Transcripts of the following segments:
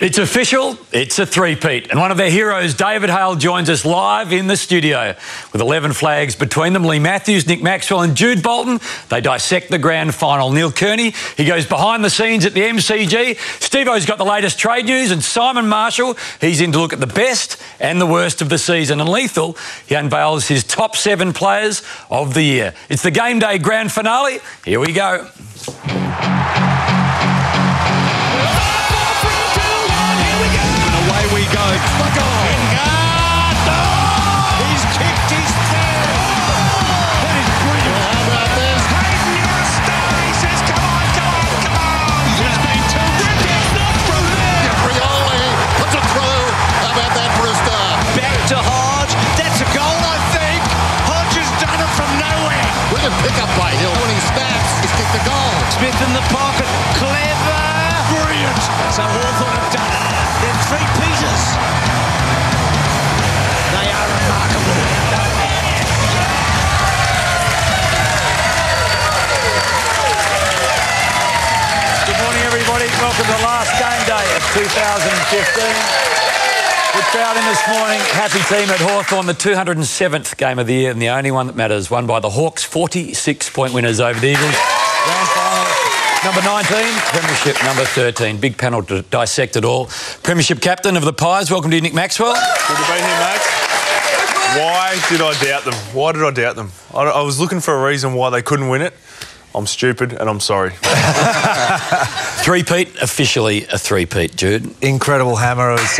It's official, it's a three-peat. And one of their heroes, David Hale, joins us live in the studio. With 11 flags between them, Lee Matthews, Nick Maxwell and Jude Bolton, they dissect the grand final. Neil Kearney, he goes behind the scenes at the MCG. Steve-O's got the latest trade news. And Simon Marshall, he's in to look at the best and the worst of the season. And Lethal, he unveils his top 7 players of the year. It's the Game Day grand finale. Here we go. We go. It's the goal. He's kicked his third. That is brilliant. How about this? Hayden, you're a star. He says, come on, come on, come on. He's been terrific. It's not from there. Rioli puts it through. How about that for a start? Back to Hodge. That's a goal, I think. Hodge has done it from nowhere. With a pick-up play. When he snaps, he's kicked the goal. Smith in the pocket. Clever. Brilliant. So Hawthorn have done it. They're three-peaters. They are remarkable. Good morning, everybody. Welcome to the last game day of 2015. Good crowd in this morning. Happy team at Hawthorn, the 207th game of the year and the only one that matters. Won by the Hawks, 46-point winners over the Eagles. Grand final. Number 19, Premiership number 13. Big panel to dissect it all. Premiership captain of the Pies, welcome to you, Nick Maxwell. Good to be here, mate. Why did I doubt them? Why did I doubt them? I was looking for a reason why they couldn't win it. I'm stupid and I'm sorry. Three-peat, officially a three-peat, Jude. Incredible hammer. It was,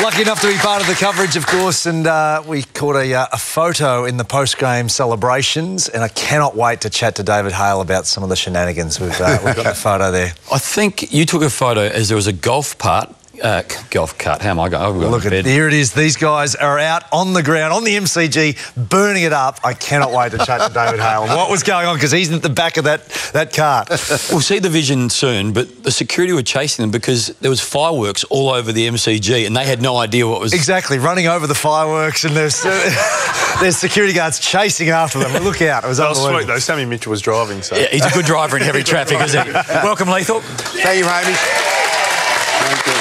lucky enough to be part of the coverage, of course, and we caught a photo in the post-game celebrations, and I cannot wait to chat to David Hale about some of the shenanigans. We've got the photo there. I think you took a photo as there was a golf cart. How am I going? Look at it. Here it is. These guys are out on the ground, on the MCG, burning it up. I cannot wait to chat to David Hale. What was going on? Because he's at the back of that cart. We'll see the vision soon, but the security were chasing them because there was fireworks all over the MCG and they had no idea what was... Exactly, running over the fireworks, and there's security guards chasing after them. Look out, it was unbelievable. Sweet though, Sammy Mitchell was driving, so... Yeah, he's a good driver in heavy traffic, isn't he? Welcome, Lethal. Thank you, Hamish. Thank you.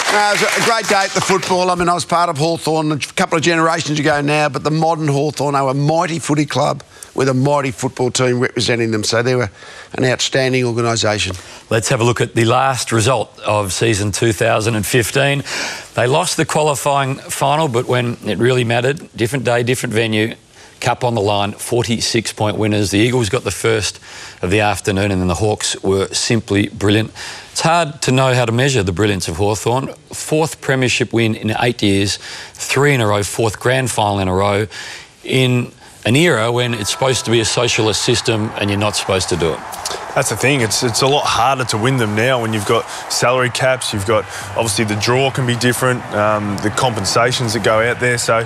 It was a great day at the football. I mean, I was part of Hawthorn a couple of generations ago now, but the modern Hawthorn, they were a mighty footy club with a mighty football team representing them, so they were an outstanding organisation. Let's have a look at the last result of season 2015. They lost the qualifying final, but when it really mattered, different day, different venue, Cup on the line, 46-point winners. The Eagles got the first of the afternoon and then the Hawks were simply brilliant. It's hard to know how to measure the brilliance of Hawthorn. 4th premiership win in 8 years, 3 in a row, 4th grand final in a row, in an era when it's supposed to be a socialist system and you're not supposed to do it. That's the thing. It's a lot harder to win them now when you've got salary caps, you've got, obviously, the draw can be different, the compensations that go out there, so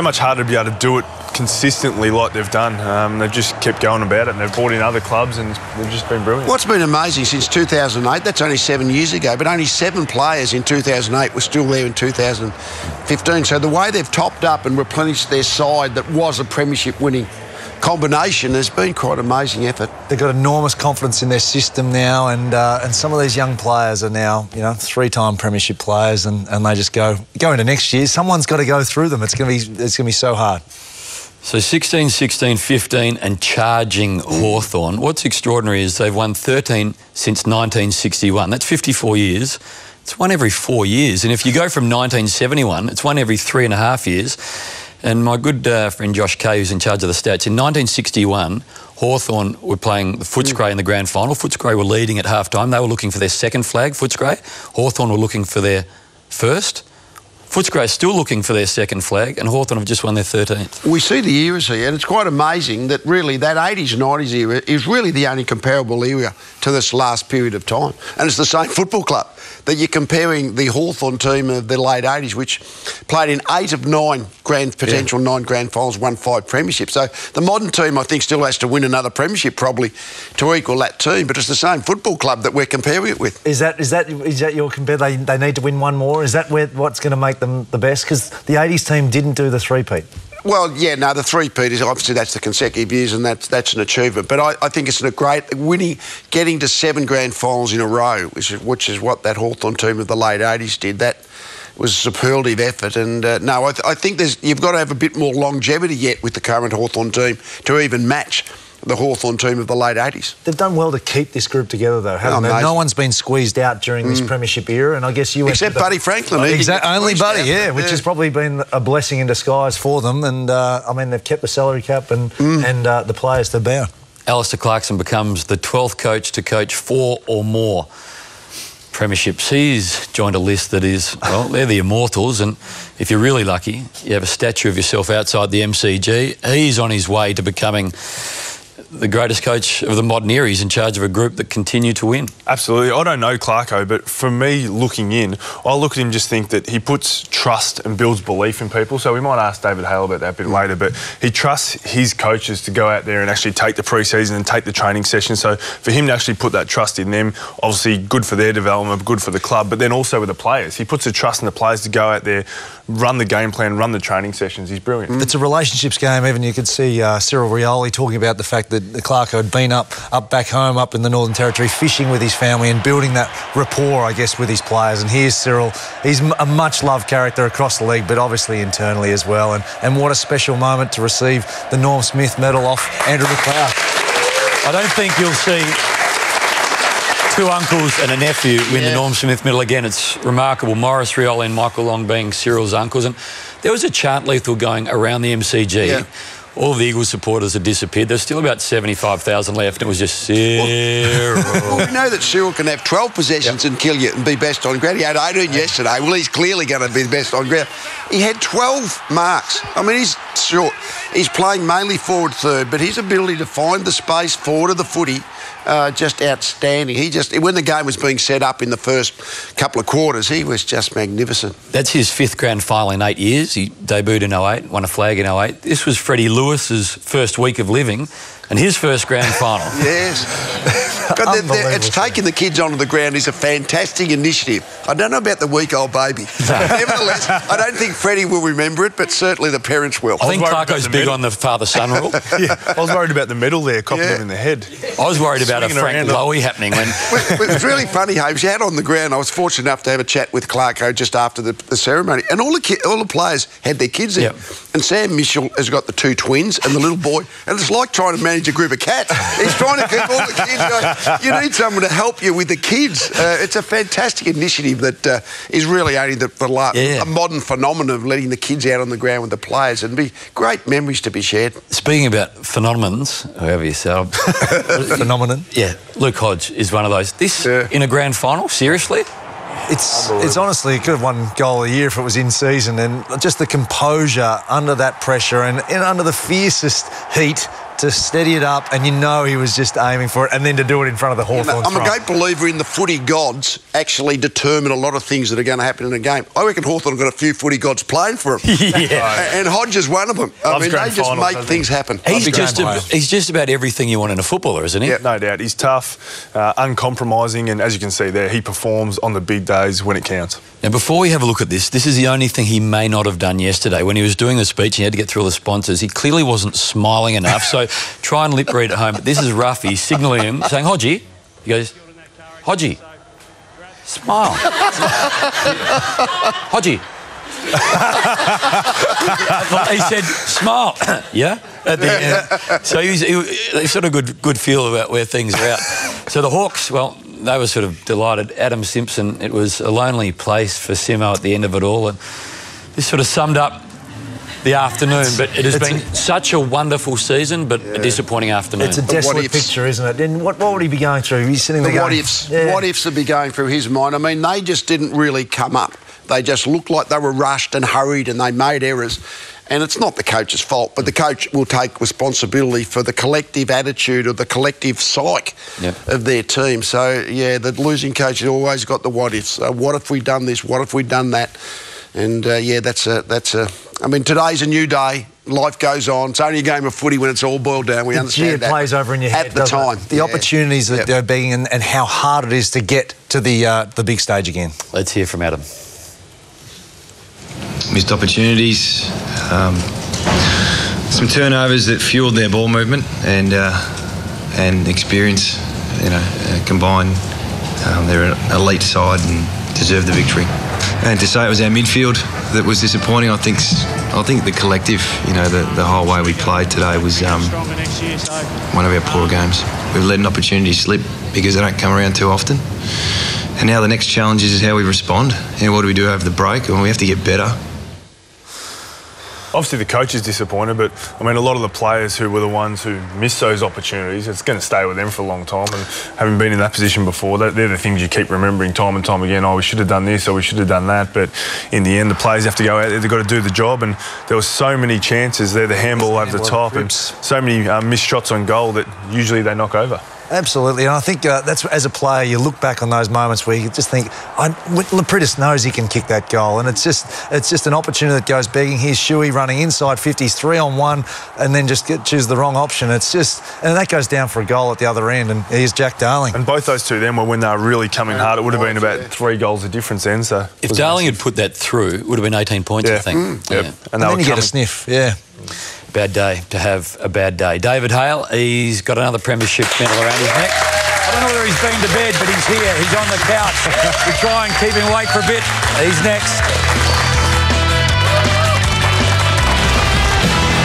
much harder to be able to do it consistently like they've done. They've just kept going about it and they've brought in other clubs and they've just been brilliant. What's been amazing since 2008, that's only 7 years ago, but only 7 players in 2008 were still there in 2015. So the way they've topped up and replenished their side that was a premiership winning combination has been quite an amazing effort. They've got enormous confidence in their system now, and some of these young players are now, 3-time premiership players, and they just go into next year. Someone's got to go through them. It's going to be so hard. So 16, 16, 15 and charging Hawthorn. What's extraordinary is they've won 13 since 1961. That's 54 years. It's one every 4 years. And if you go from 1971, it's one every 3.5 years. And my good friend Josh Kay, who's in charge of the stats, in 1961, Hawthorn were playing the Footscray in the grand final. Footscray were leading at half-time. They were looking for their second flag, Footscray. Hawthorn were looking for their first. Footscray is still looking for their second flag, and Hawthorn have just won their 13th. We see the eras here, and it's quite amazing that really that 80s and 90s era is really the only comparable era to this last period of time. And it's the same football club that you're comparing the Hawthorn team of the late 80s, which played in 8 of 9 potential 9 grand finals, won 5 premierships. So the modern team, I think, still has to win another premiership probably to equal that team, but it's the same football club that we're comparing it with. Is that your compare? They need to win one more? Is that what's going to make them the best? Because the 80s team didn't do the three-peat. Well, yeah, no, the three-peat is obviously that's the consecutive years, and that's an achievement. But I think it's a great getting to 7 grand finals in a row, which is what that Hawthorn team of the late 80s did. That was a superlative effort, and no, I think you've got to have a bit more longevity yet with the current Hawthorn team to even match the Hawthorn team of the late 80s. They've done well to keep this group together, though, haven't they? No one's been squeezed out during this premiership era, and I guess you... Except Buddy Franklin. Only Buddy, yeah, which has probably been a blessing in disguise for them, and, I mean, they've kept the salary cap and the players to bound. Alistair Clarkson becomes the 12th coach to coach 4 or more premierships. He's joined a list that is, well, they're the immortals, and if you're really lucky, you have a statue of yourself outside the MCG. He's on his way to becoming the greatest coach of the modern era. He's in charge of a group that continue to win. Absolutely. I don't know Clarko, but for me, looking in, I look at him and just think that he puts trust and builds belief in people. So we might ask David Hale about that a bit later, but he trusts his coaches to go out there and actually take the pre-season and take the training session. So for him to actually put that trust in them, obviously good for their development, good for the club, but then also with the players. He puts the trust in the players to go out there, run the game plan, run the training sessions. He's brilliant. It's a relationships game, even. You could see Cyril Rioli talking about the fact that Clarko had been up back home, up in the Northern Territory, fishing with his family and building that rapport, I guess, with his players. And here's Cyril. He's a much-loved character across the league, but obviously internally as well. And what a special moment to receive the Norm Smith medal off Andrew McLeod. I don't think you'll see 2 uncles and a nephew win the Norm Smith medal again. It's remarkable. Maurice Rioli and Michael Long being Cyril's uncles. And there was a chant, Lethal, going around the MCG. Yeah. All of the Eagles supporters had disappeared. There's still about 75,000 left, and it was just Cyril. Well, we know that Cyril can have 12 possessions and kill you and be best on ground. He had 18 yesterday. Well, he's clearly going to be the best on ground. He had 12 marks. I mean, he's short. He's playing mainly forward third, but his ability to find the space forward of the footy, just outstanding. When the game was being set up in the first couple of quarters, he was just magnificent. That's his 5th grand final in 8 years. He debuted in 08, won a flag in 08. This was Freddie Lewis's first week of living and his first grand final. Yes. But it's taking the kids onto the ground is a fantastic initiative. I don't know about the week-old baby. Nevertheless, I don't think Freddie will remember it, but certainly the parents will. I think Clarko's big on the father-son rule. Yeah, I was worried about the medal there, copping him in the head. I was worried about a Frank Lowy happening. When it was really funny, Holmes. You had on the ground, I was fortunate enough to have a chat with Clarko just after the ceremony, and all the players had their kids there. Yep. And Sam Mitchell has got the 2 twins and the little boy, and it's like trying to manage a group of cats. He's trying to keep all the kids going. You need someone to help you with the kids. It's a fantastic initiative that is really only a modern phenomenon of letting the kids out on the ground with the players, and be great memories to be shared. Speaking about phenomenons, however you say it. Phenomenon? Yeah, Luke Hodge is one of those. This in a grand final, seriously? It's honestly, it could have won goal of the year if it was in season, and just the composure under that pressure and under the fiercest heat to steady it up, and you know he was just aiming for it, and then to do it in front of the Hawthorn I'm a great believer in the footy gods actually determine a lot of things that are going to happen in a game. I reckon Hawthorn have got a few footy gods playing for him. And Hodge is one of them. I mean, they just make things happen. He's just about everything you want in a footballer, isn't he? Yeah, no doubt. He's tough, uncompromising, and as you can see there, he performs on the big days when it counts. Now, before we have a look at this is the only thing he may not have done yesterday. When he was doing the speech, he had to get through all the sponsors. He clearly wasn't smiling enough, so try and lip read at home. But this is rough. He's signalling him, saying, Hodgie. He goes, Hodgie, smile. Hodgie. He said, smile. Yeah? At the end. So he's sort of good feel about where things are at. So the Hawks, well, they were sort of delighted. Adam Simpson, it was a lonely place for Simo at the end of it all. And this sort of summed up the afternoon, but it has been such a wonderful season, but a disappointing afternoon. It's a desolate picture, isn't it? And what would he be going through? He's sitting there what ifs would be going through his mind. I mean, they just didn't really come up. They just looked like they were rushed and hurried, and they made errors. And it's not the coach's fault, but the coach will take responsibility for the collective attitude or the collective psyche of their team. So, yeah, the losing coach has always got the what ifs. What if we'd done this? What if we'd done that? And, yeah, I mean, today's a new day. Life goes on. It's only a game of footy when it's all boiled down. We understand that. It plays over in your head at the time. The opportunities that they're being and how hard it is to get to the big stage again. Let's hear from Adam. Missed opportunities. some turnovers that fueled their ball movement and experience, combined. They're an elite side and deserve the victory. And to say it was our midfield that was disappointing, I think the collective, the whole way we played today was one of our poor games. We've let an opportunity slip because they don't come around too often. And now the next challenge is how we respond. What do we do over the break? Well, we have to get better. Obviously, the coach is disappointed, but I mean, a lot of the players who were the ones who missed those opportunities, it's going to stay with them for a long time. And having been in that position before, they're the things you keep remembering time and time again. Oh, we should have done this, or we should have done that. But in the end, the players have to go out there. They've got to do the job. And there were so many chances there, the handball over the top, and so many missed shots on goal that usually they knock over. Absolutely, and I think that's, as a player, you look back on those moments where you just think, Lapridis knows he can kick that goal, and it's just an opportunity that goes begging. Here's Shuey running inside 50s, 3-on-1, and then just choose the wrong option. It's just, and that goes down for a goal at the other end, and here's Jack Darling. And both those two then were when they were really coming hard. It would have been about 3 goals of difference then. So if Darling had put that through, it would have been 18 points, I think. Yep. Yeah. And then you get a sniff, Bad day to have a bad day. David Hale, he's got another premiership medal around his neck. I don't know whether he's been to bed, but he's here. He's on the couch. We try and keep him awake for a bit. He's next.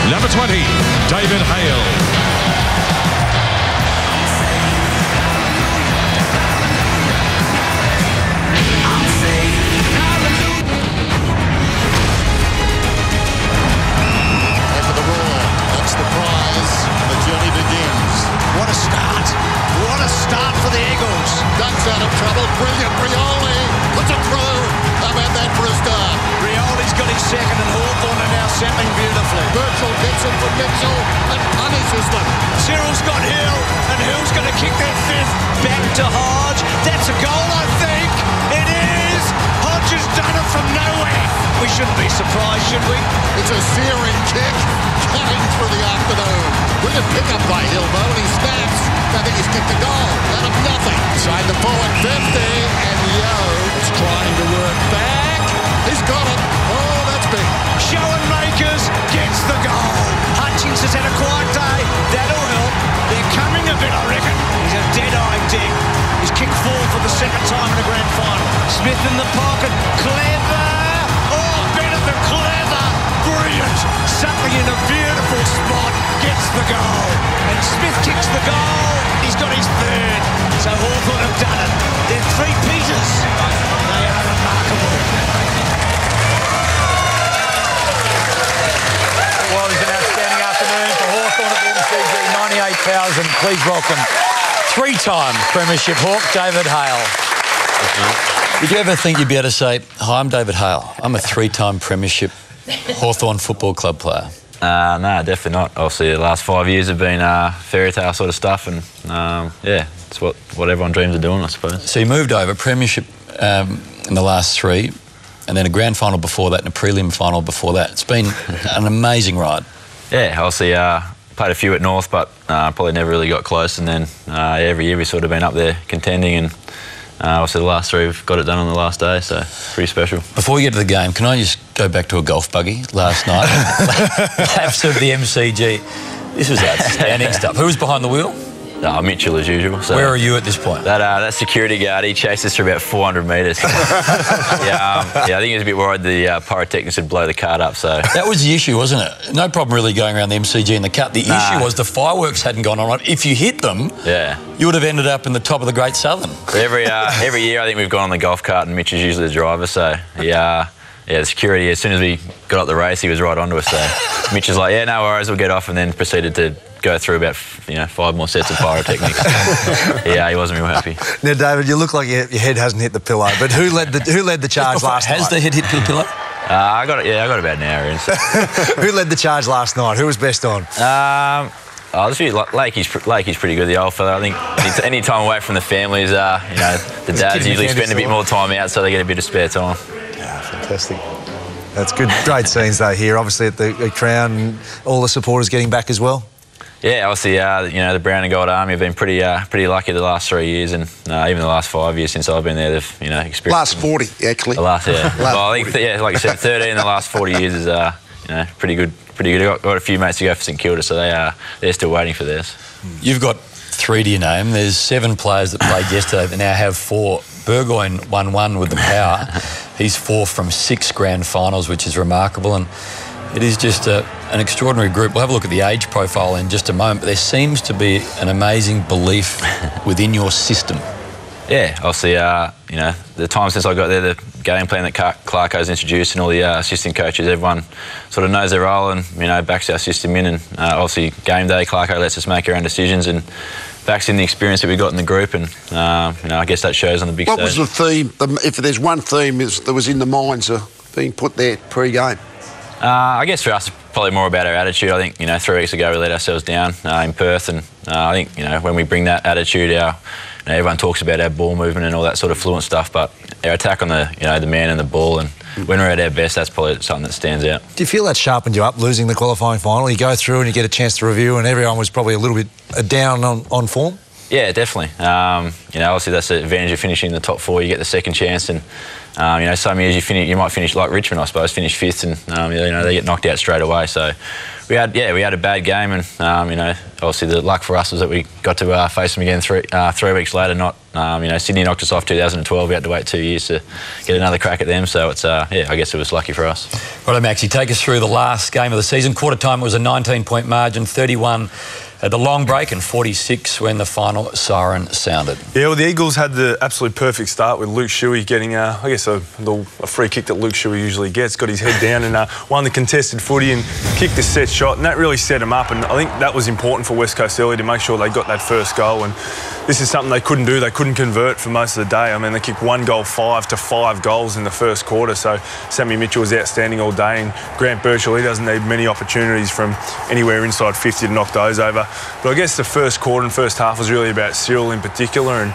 Number 20, David Hale. Out of trouble, brilliant. Rioli puts it through. How about that for a start? Rioli's got his second and Hawthorn are now settling beautifully. Birchall gets it from Mitchell and punishes them. Cyril's got Hill, and Hill's going to kick their fifth. Back to Hodge. That's a goal, I think. It is. Hodge has done it from nowhere. We shouldn't be surprised, should we? It's a searing kick cutting through the afternoon. Brilliant pick up by Hill, though, and he snaps. I think he's kicked a goal out of nothing. Inside the forward 50, and Yo's trying to work back. He's got it. Oh, that's big. Schoenmakers gets the goal. Hutchins has had a quiet day. That'll help. They're coming a bit, I reckon. He's a dead-eye dig. He's kicked 4 for the second time in a grand final. Smith in the pocket. Clever. Oh, better than clever. Brilliant. Something in a beautiful spot. Gets the goal. And Smith kicks the goal. He's got his third. So Hawthorn have done it. They're 3 Peters. They are remarkable. Well, it's an outstanding afternoon for Hawthorn at the MCG. 98,000. Please welcome 3-time Premiership Hawk, David Hale. Did you ever think you'd be able to say, hi, I'm David Hale. I'm a 3-time Premiership Hawthorn Football Club player? No, definitely not. Obviously, the last 5 years have been fairy tale sort of stuff, and it's what everyone dreams of doing, I suppose. So you moved over, Premiership in the last 3, and then a grand final before that and a prelim final before that. It's been an amazing ride. Yeah, obviously played a few at North, but probably never really got close, and then every year we've sort of been up there contending, and obviously the last 3 we've got it done on the last day, so pretty special. Before we get to the game, can I just go back to a golf buggy last night? Laps of the MCG. This was outstanding stuff. Who was behind the wheel? Mitchell as usual. So where are you at this point? That security guard, he chased us for about 400 metres. I think he was a bit worried the pyrotechnics would blow the cart up. So that was the issue, wasn't it? No problem really going around the MCG in the cut. The issue was the fireworks hadn't gone on right. If you hit them, you would have ended up in the top of the Great Southern. So every year I think we've gone on the golf cart, and Mitch is usually the driver. So the security, as soon as we got up the race, he was right onto us. So Mitch was like, yeah, no worries, we'll get off, and then proceeded to go through about 5 more sets of pyrotechnics. He wasn't real happy. Now, David, you look like your head hasn't hit the pillow, but who led the charge last night? Has the head hit the pillow? I got about an hour in. So. Who led the charge last night? Who was best on? Lakey's pretty good, the old fella. I think any time away from the families, the dads usually spend a bit more time out, so they get a bit of spare time. Yeah, fantastic. That's good. Great scenes though here, obviously at the Crown, and all the supporters getting back as well. Yeah, obviously, the Brown and Gold Army have been pretty lucky the last 3 years, and even the last 5 years since I've been there, they've experienced. Last 40, actually. The last, well, I think, like you said, 13 in the last 40 years is pretty good. I've got a few mates to go for St Kilda, so they're still waiting for theirs. You've got 3 to your name. There's 7 players that played yesterday that now have 4. Burgoyne won 1 with the power. He's 4th from 6 grand finals, which is remarkable. And it is just an extraordinary group. We'll have a look at the age profile in just a moment, but there seems to be an amazing belief within your system. Yeah, obviously, the time since I got there, the game plan that Clarko's introduced and all the assistant coaches, everyone sort of knows their role and, backs our system in. And obviously, game day, Clarko lets us make our own decisions and backs in the experience that we got in the group. And, I guess that shows on the big stage. What was the theme, if there's one theme that was in the minds of being put there pre-game? I guess for us, probably more about our attitude. I think, 3 weeks ago we let ourselves down in Perth, and I think, when we bring that attitude, everyone talks about our ball movement and all that sort of fluent stuff, but our attack on the, the man and the ball, and when we're at our best, that's probably something that stands out. Do you feel that sharpened you up, losing the qualifying final? You go through and you get a chance to review, and everyone was probably a little bit down on form? Yeah, definitely. Obviously that's the advantage of finishing in the top 4. You get the second chance, and some years you might finish like Richmond, I suppose, finish 5th, and they get knocked out straight away. So we had a bad game, and obviously the luck for us was that we got to face them again 3 weeks later. Not Sydney knocked us off 2012. We had to wait 2 years to get another crack at them. So it's I guess it was lucky for us. Righto, Maxie, take us through the last game of the season. Quarter time, it was a 19-point margin, 31 at the long break and 46 when the final siren sounded. Yeah, well, the Eagles had the absolute perfect start with Luke Shuey getting, a free kick that Luke Shuey usually gets, got his head down and won the contested footy and kicked the set shot, and that really set him up. And I think that was important for West Coast early to make sure they got that first goal. And this is something they couldn't do. They couldn't convert for most of the day. I mean, they kicked 1 goal 5 to 5 goals in the first quarter. So Sammy Mitchell was outstanding all day, and Grant Birchall, he doesn't need many opportunities from anywhere inside 50 to knock those over. But I guess the first quarter and first half was really about Cyril in particular, and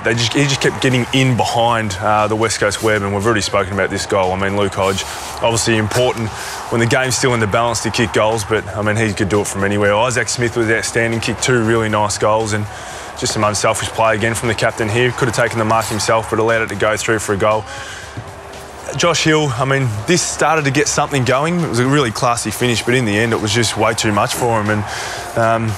he just kept getting in behind the West Coast web, and we've already spoken about this goal. I mean, Luke Hodge, obviously important when the game's still in the balance to kick goals, but I mean, he could do it from anywhere. Isaac Smith was outstanding, kicked 2 really nice goals, and just some unselfish play again from the captain here. Could have taken the mark himself, but allowed it to go through for a goal. Josh Hill, I mean, this started to get something going. It was a really classy finish, but in the end, it was just way too much for him. And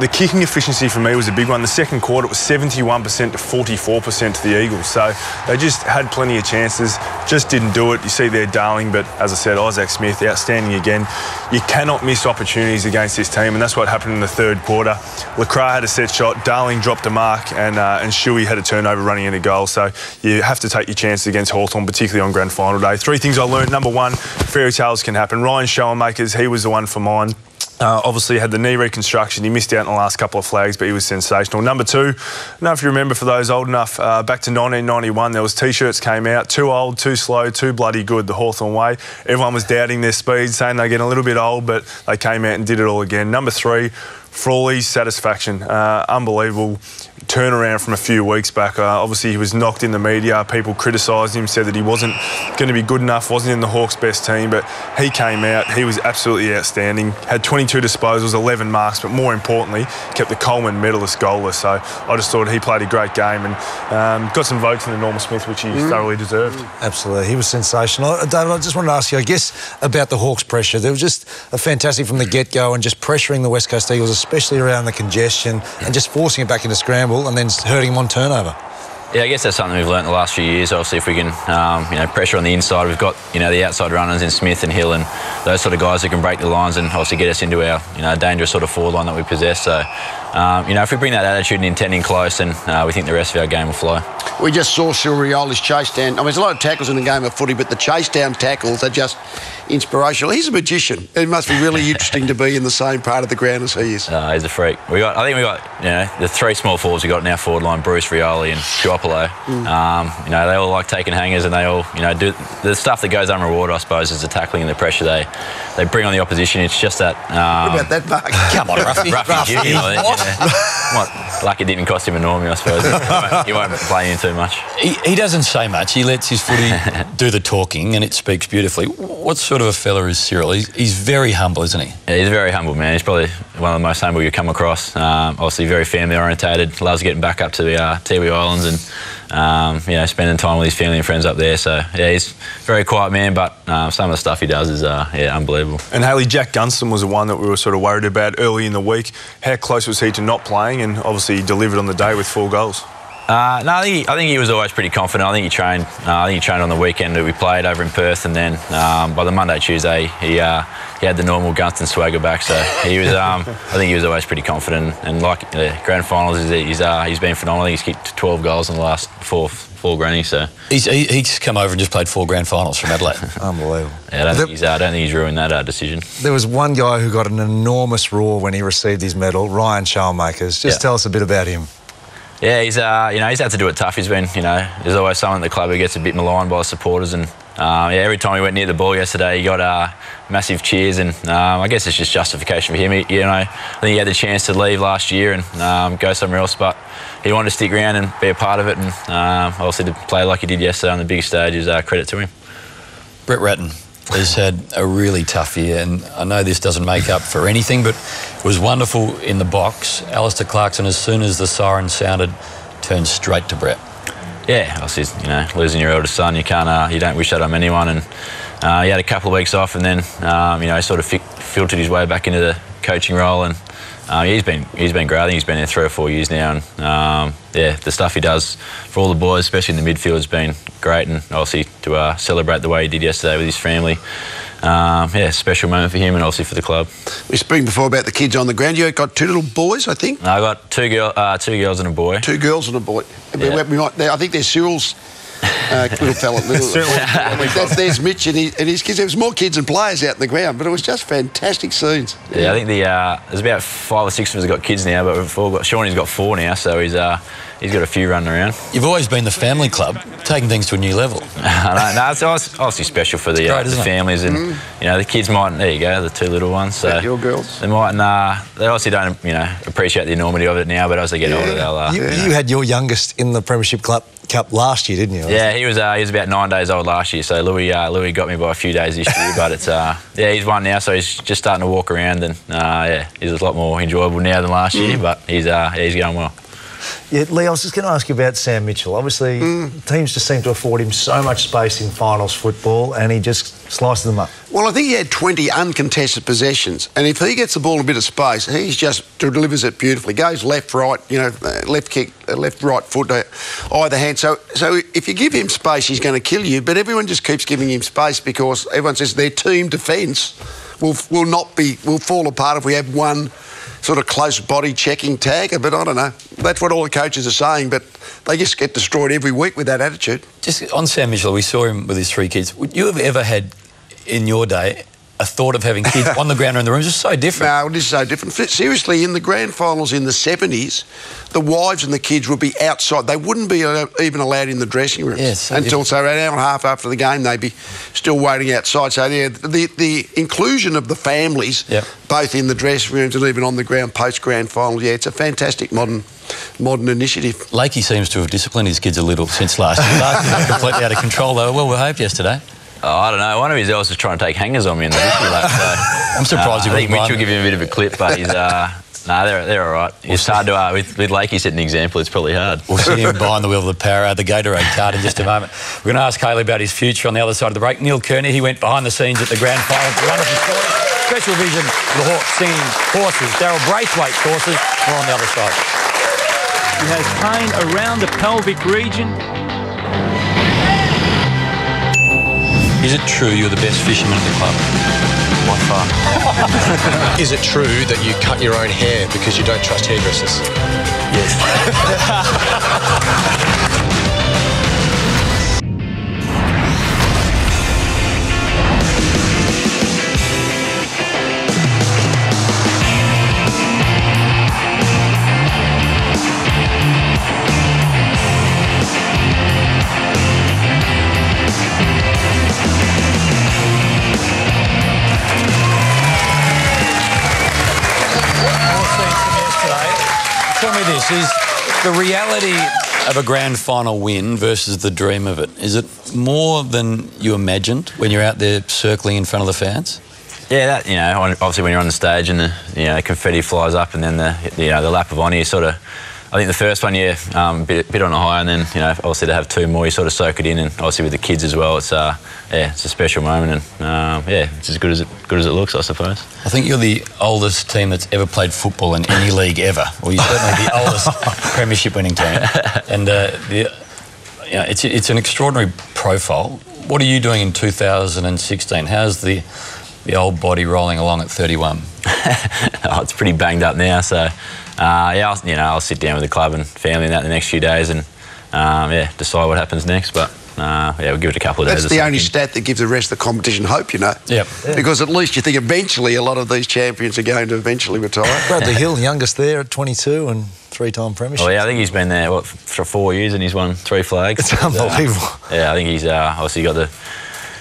the kicking efficiency for me was a big one. The second quarter, it was 71% to 44% to the Eagles. So they just had plenty of chances, just didn't do it. You see there Darling, but as I said, Isaac Smith, outstanding again. You cannot miss opportunities against this team, and that's what happened in the third quarter. Lecrae had a set shot, Darling dropped a mark, and Shuey had a turnover running into goal. So you have to take your chances against Hawthorn, particularly on grand final day. 3 things I learned. Number 1, fairy tales can happen. Ryan Schoenmakers, he was the one for mine. Obviously had the knee reconstruction. He missed out in the last couple of flags, but he was sensational. Number 2, I don't know if you remember, for those old enough, back to 1991, there was T-shirts came out, too old, too slow, too bloody good, the Hawthorn way. Everyone was doubting their speed, saying they're getting a little bit old, but they came out and did it all again. Number 3, Frawley's satisfaction. Unbelievable turnaround from a few weeks back. Obviously, he was knocked in the media. People criticised him, said that he wasn't going to be good enough, wasn't in the Hawks' best team, but he came out. He was absolutely outstanding. Had 22 disposals, 11 marks, but more importantly, kept the Coleman medalist goalless. So I just thought he played a great game and got some votes in the Norman Smith, which he thoroughly deserved. Absolutely. He was sensational. David, I just wanted to ask you, I guess, about the Hawks' pressure. There was just a fantastic from the get-go and just pressuring the West Coast Eagles, especially around the congestion, and just forcing it back into scramble and then hurting them on turnover. Yeah, I guess that's something we've learnt the last few years. Obviously, if we can, pressure on the inside, we've got, the outside runners in Smith and Hill and those sort of guys who can break the lines and obviously get us into our, dangerous sort of forward line that we possess. So, if we bring that attitude and intending close, then we think the rest of our game will flow. We just saw Silverioli's chase down. I mean, there's a lot of tackles in the game of footy, but the chase down tackles are just inspirational. He's a magician. It must be really interesting to be in the same part of the ground as he is. He's a freak. I think we got, the 3 small forwards we got in our forward line: Bruce, Rioli, and Chiopolo. They all like taking hangers, and they all, do the stuff that goes unrewarded, I suppose, is the tackling and the pressure they bring on the opposition. It's just that. What about that, Mark? Come on, Ruffy. Ruffy. Lucky it didn't cost him enormously, I suppose. You won't blame him too much. He doesn't say much. He lets his footy do the talking, and it speaks beautifully. What sort of a fella is Cyril? He's very humble, isn't he? Yeah, he's very humble, man. He's probably one of the most humble you come across. Obviously very family orientated. Loves getting back up to the Tiwi Islands and spending time with his family and friends up there. So yeah, he's a very quiet man, but some of the stuff he does is unbelievable. And Haley, Jack Gunston was the one that we were sort of worried about early in the week. How close was he to not playing? And obviously he delivered on the day with 4 goals. No, I think he was always pretty confident. I think he trained. On the weekend that we played over in Perth, and then by the Monday, Tuesday, he had the normal Gunston swagger back. So he was. I think he was always pretty confident. And like grand finals, he's been phenomenal. He's kicked 12 goals in the last four grannies. So he's come over and just played 4 grand finals from Adelaide. Unbelievable. Yeah, I don't think he's ruined that decision. There was one guy who got an enormous roar when he received his medal, Ryan Schalmakers. Just tell us a bit about him. Yeah, he's had to do it tough. He's been, there's always someone at the club who gets a bit maligned by the supporters, and every time he went near the ball yesterday, he got massive cheers, and I guess it's just justification for him. I think he had the chance to leave last year and go somewhere else, but he wanted to stick around and be a part of it, and obviously to play like he did yesterday on the big stage is credit to him. Brett Ratten has had a really tough year, and I know this doesn't make up for anything, but it was wonderful in the box. Alistair Clarkson, as soon as the siren sounded, turned straight to Brett. Yeah, obviously, losing your eldest son, you don't wish that on anyone, and he had a couple of weeks off, and then sort of filtered his way back into the coaching role, and he's been great. I think he's been there 3 or 4 years now, and the stuff he does for all the boys, especially in the midfield, has been great, and obviously to celebrate the way he did yesterday with his family, special moment for him and obviously for the club. We were speaking before about the kids on the ground. You got 2 little boys, I think? No, I got 2 girls and a boy. 2 girls and a boy. Yeah. I think they're Cyril's little fella. There's Mitch and his kids. There was more kids and players out in the ground, but it was just fantastic scenes. Yeah, I think there's about 5 or 6 of us got kids now, but Shawnee's got 4 now, so he's got a few running around. You've always been the family club, taking things to a new level. No, it's obviously special for the families, and the kids might. There you go, the 2 little ones. So your girls. They might. They obviously don't, appreciate the enormity of it now, but as they get older, they'll. You had your youngest in the Premiership Cup last year, didn't you? Yeah, he was about 9 days old last year. So Louis got me by a few days this year, but it's he's 1 now, so he's just starting to walk around, and he's a lot more enjoyable now than last year, but he's going well. Yeah, Lee, I was just going to ask you about Sam Mitchell. Obviously, teams just seem to afford him so much space in finals football, and he just slices them up. Well, I think he had 20 uncontested possessions, and if he gets the ball a bit of space, he just delivers it beautifully. Goes left, right, left kick, left, right foot, either hand. So if you give him space, he's going to kill you. But everyone just keeps giving him space because everyone says their team defence will fall apart if we have one sort of close body checking tagger, but I don't know. That's what all the coaches are saying, but they just get destroyed every week with that attitude. Just on Sam Mitchell, we saw him with his 3 kids. Would you have ever had, in your day, a thought of having kids on the ground or in the room? It's just so different. No, it is so different. Seriously, in the grand finals in the 70s, the wives and the kids would be outside. They wouldn't be even allowed in the dressing rooms until an hour and a half after the game. They'd be still waiting outside. So the inclusion of the families, both in the dressing rooms and even on the ground post-grand final, it's a fantastic modern initiative. Lakey seems to have disciplined his kids a little since last year. Last year, completely out of control. They were well behaved yesterday. Oh, I don't know. One of his elders was trying to take hangers on me in the history lap. So, I'm surprised I think Mitch will give him a bit of a clip, but he's they're all right. It's hard to with Lakey setting an example. It's probably hard. We'll see him behind the wheel of the Gatorade card in just a moment. We're going to ask Haley about his future on the other side of the break. Neil Kearney, he went behind the scenes at the grand final. Wonderful story. Special vision of the Hawks singing horses. Daryl Braithwaite's horses. We're on the other side. He has pain around the pelvic region. Is it true you're the best fisherman at the club? By far. Is it true that you cut your own hair because you don't trust hairdressers? Yes. is the reality of a grand final win versus the dream of it. Is it more than you imagined when you're out there circling in front of the fans? Yeah, that, you know, obviously when you're on the stage and the confetti flies up, and then the lap of honour, you sort of, I think the first one, bit on the high, and then obviously to have two more, you sort of soak it in, and obviously with the kids as well, it's it's a special moment, and it's as good as it looks, I suppose. I think you're the oldest team that's ever played football in any league ever. Well, you're certainly the oldest premiership winning team, and it's an extraordinary profile. What are you doing in 2016? How's the old body rolling along at 31? It's pretty banged up now, so I'll sit down with the club and family and that the next few days, and decide what happens next. But we'll give it a couple of days. That's the only stat that gives the rest of the competition hope, Yep. Yeah. Because at least you think eventually a lot of these champions are going to eventually retire. Bradley Hill, youngest there at 22 and three-time premiership. Oh yeah, I think he's been there for 4 years and he's won 3 flags. It's unbelievable. I think he's obviously got the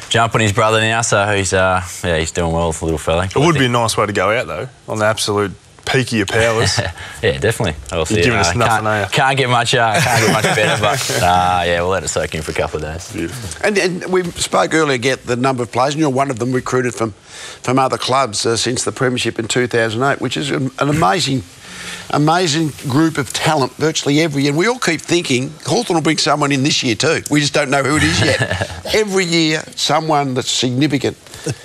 jump on his brother now, so he's doing well, the little fella. It would be a nice way to go out though, on the absolute peak of your powers. Yeah, definitely. Obviously, you're giving us nothing, are you? Can't get much better, but we'll let it soak in for a couple of days. Beautiful. And we spoke earlier about the number of players, and you're one of them recruited from other clubs since the premiership in 2008, which is an amazing group of talent virtually every year. And we all keep thinking Hawthorn will bring someone in this year too. We just don't know who it is yet. Every year, someone that's significant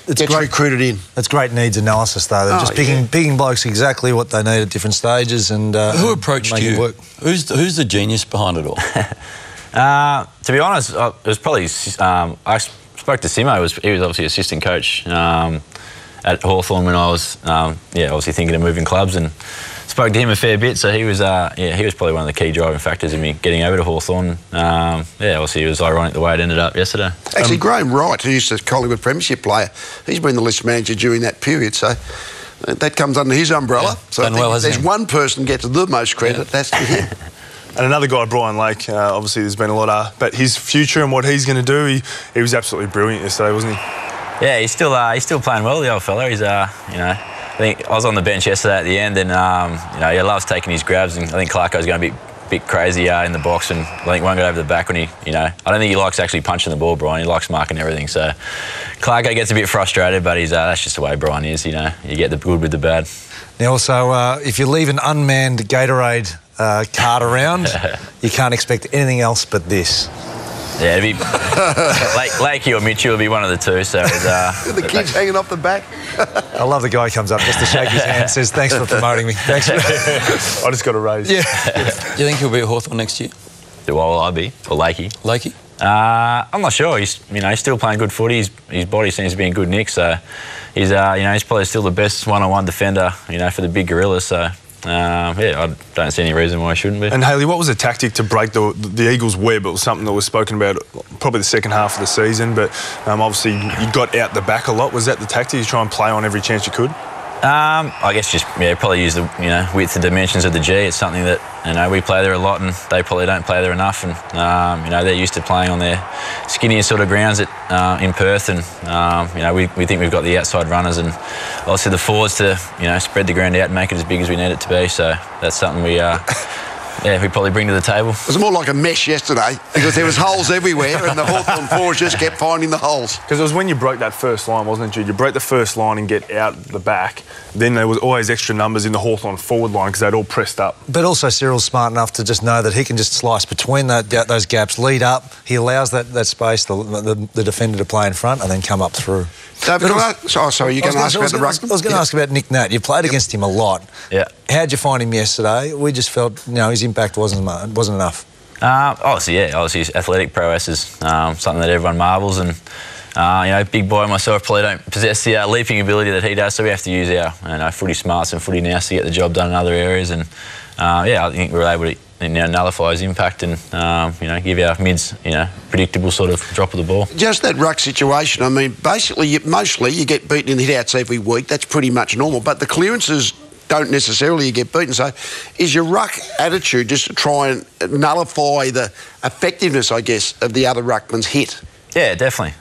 gets recruited in. It's great needs analysis, though. They're just picking blokes exactly what they need at different stages, and who approached you? Work. Who's the genius behind it all? To be honest, it was probably I spoke to Simo. He was obviously assistant coach at Hawthorn when I was obviously thinking of moving clubs, and spoke to him a fair bit. So he was probably one of the key driving factors in me getting over to Hawthorn. Obviously it was ironic the way it ended up yesterday. Actually, Graham Wright, who's a Collingwood premiership player, he's been the list manager during that period, so that comes under his umbrella. Yeah, so I think if there's one person gets the most credit, that's to him. And another guy, Brian Lake, obviously there's been a lot about his future and what he's going to do. He was absolutely brilliant yesterday, wasn't he? Yeah, he's still playing well, the old fella. He's I think I was on the bench yesterday at the end, and he loves taking his grabs, and I think Clarko's going to be a bit crazy in the box, and I think one got over the back when I don't think he likes actually punching the ball, Brian. He likes marking everything, so Clarko gets a bit frustrated, but that's just the way Brian is. You get the good with the bad. Now also, if you leave an unmanned Gatorade cart around, you can't expect anything else but this. Yeah, it'd be Lakey or Mitchell would be one of the two. So the kids hanging off the back. I love the guy who comes up just to shake his hand and says, "Thanks for promoting me." Thanks. I just got a raise. Yeah. Do you think he'll be at Hawthorn next year? Will I be? Or Lakey? Lakey? I'm not sure. He's still playing good footy. His body seems to be in good nick. So he's he's probably still the best one-on-one defender for the big gorillas. So. I don't see any reason why I shouldn't be. And Hayley, what was the tactic to break the Eagles' web? It was something that was spoken about probably the second half of the season, but obviously you got out the back a lot. Was that the tactic? You try and play on every chance you could? I guess just probably use the width and dimensions of the G. It's something that we play there a lot, and they probably don't play there enough. And they're used to playing on their skinnier sort of grounds in Perth, and we think we've got the outside runners and obviously the forwards to spread the ground out and make it as big as we need it to be. So that's something we probably bring to the table. It was more like a mesh yesterday because there was holes everywhere, and the Hawthorn forwards just kept finding the holes. Because it was when you broke that first line, wasn't it, Jude? You broke the first line and get out the back. Then there was always extra numbers in the Hawthorn forward line because they'd all pressed up. But also Cyril's smart enough to just know that he can just slice between those gaps, lead up. He allows that space, the defender to play in front and then come up through. David, sorry, you're going to ask about the ruck? I was going to ask about Nick Nat. You played against him a lot. Yeah. How'd you find him yesterday? We just felt, his impact wasn't enough. Obviously his athletic prowess is something that everyone marvels, and big boy myself probably don't possess the leaping ability that he does, so we have to use our footy smarts and footy nous to get the job done in other areas, and I think we were able to nullify his impact and give our mids predictable sort of drop of the ball. Just that ruck situation, I mean, basically mostly you get beaten in hit-outs every week. That's pretty much normal, but the clearances don't necessarily get beaten. So is your ruck attitude just to try and nullify the effectiveness, I guess, of the other ruckman's hit? Yeah, definitely.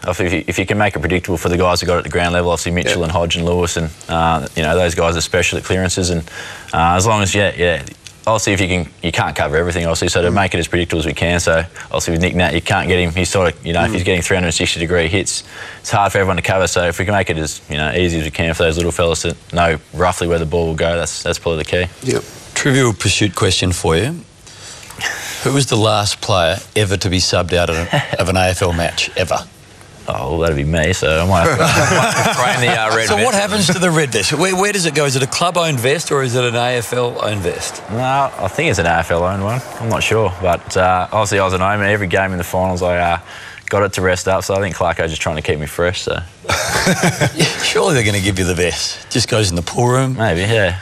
If you can make it predictable for the guys who got it at the ground level, obviously Mitchell and Hodge and Lewis, and those guys are special at clearances, and as long as obviously you can't cover everything, obviously, so to make it as predictable as we can. So obviously with Nick Nat, you can't get him. He's sort of, if he's getting 360-degree hits, it's hard for everyone to cover. So if we can make it as easy as we can for those little fellas to know roughly where the ball will go, that's probably the key. Yep. Trivial pursuit question for you. Who was the last player ever to be subbed out of an AFL match, ever? Oh, well, that'd be me, so I might have to frame the red So vest. what happens to the red vest? Where does it go? Is it a club-owned vest or is it an AFL-owned vest? No, I think it's an AFL-owned one. I'm not sure. But obviously I was an owner. Every game in the finals I got it to rest up, so I think Clarko's just trying to keep me fresh. So Surely they're going to give you the vest. Just goes in the pool room. Maybe, yeah.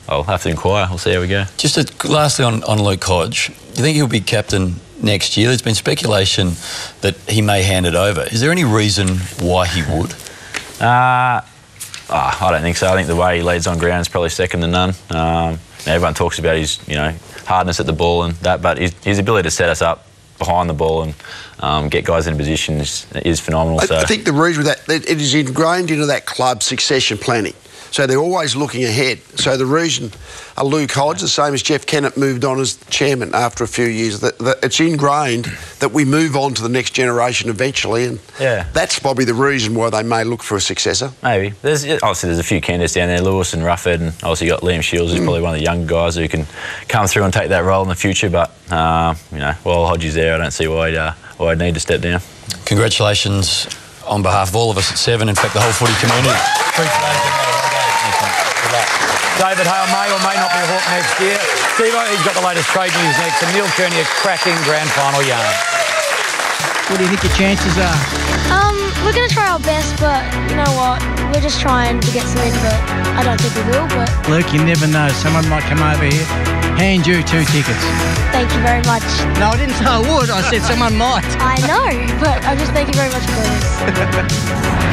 I'll have to inquire. We'll see how we go. Just lastly on Luke Hodge, do you think he'll be captain next year? There's been speculation that he may hand it over. Is there any reason why he would? I don't think so. I think the way he leads on ground is probably second to none. Everyone talks about his, hardness at the ball and that, but his ability to set us up behind the ball and get guys in position is phenomenal. I think the reason that it is ingrained into that club succession planning. So they're always looking ahead. So the reason Luke Hodge, the same as Jeff Kennett, moved on as chairman after a few years, that it's ingrained that we move on to the next generation eventually, and that's probably the reason why they may look for a successor. Maybe. There's a few candidates down there, Lewis and Rufford, and obviously you got Liam Shields, who's probably one of the young guys who can come through and take that role in the future. But while Hodge is there, I don't see why I'd need to step down. Congratulations on behalf of all of us at Seven, in fact the whole footy community. David Hale may or may not be a Hawk next year. Steve-O, he's got the latest trade news next. And Neil Kearney, a cracking grand final yarn. What do you think your chances are? We're going to try our best, but you know what? We're just trying to get some in, but I don't think we will. But Luke, you never know. Someone might come over here, hand you 2 tickets. Thank you very much. No, I didn't say I would. I said someone might. I know, but I just thank you very much for doing this.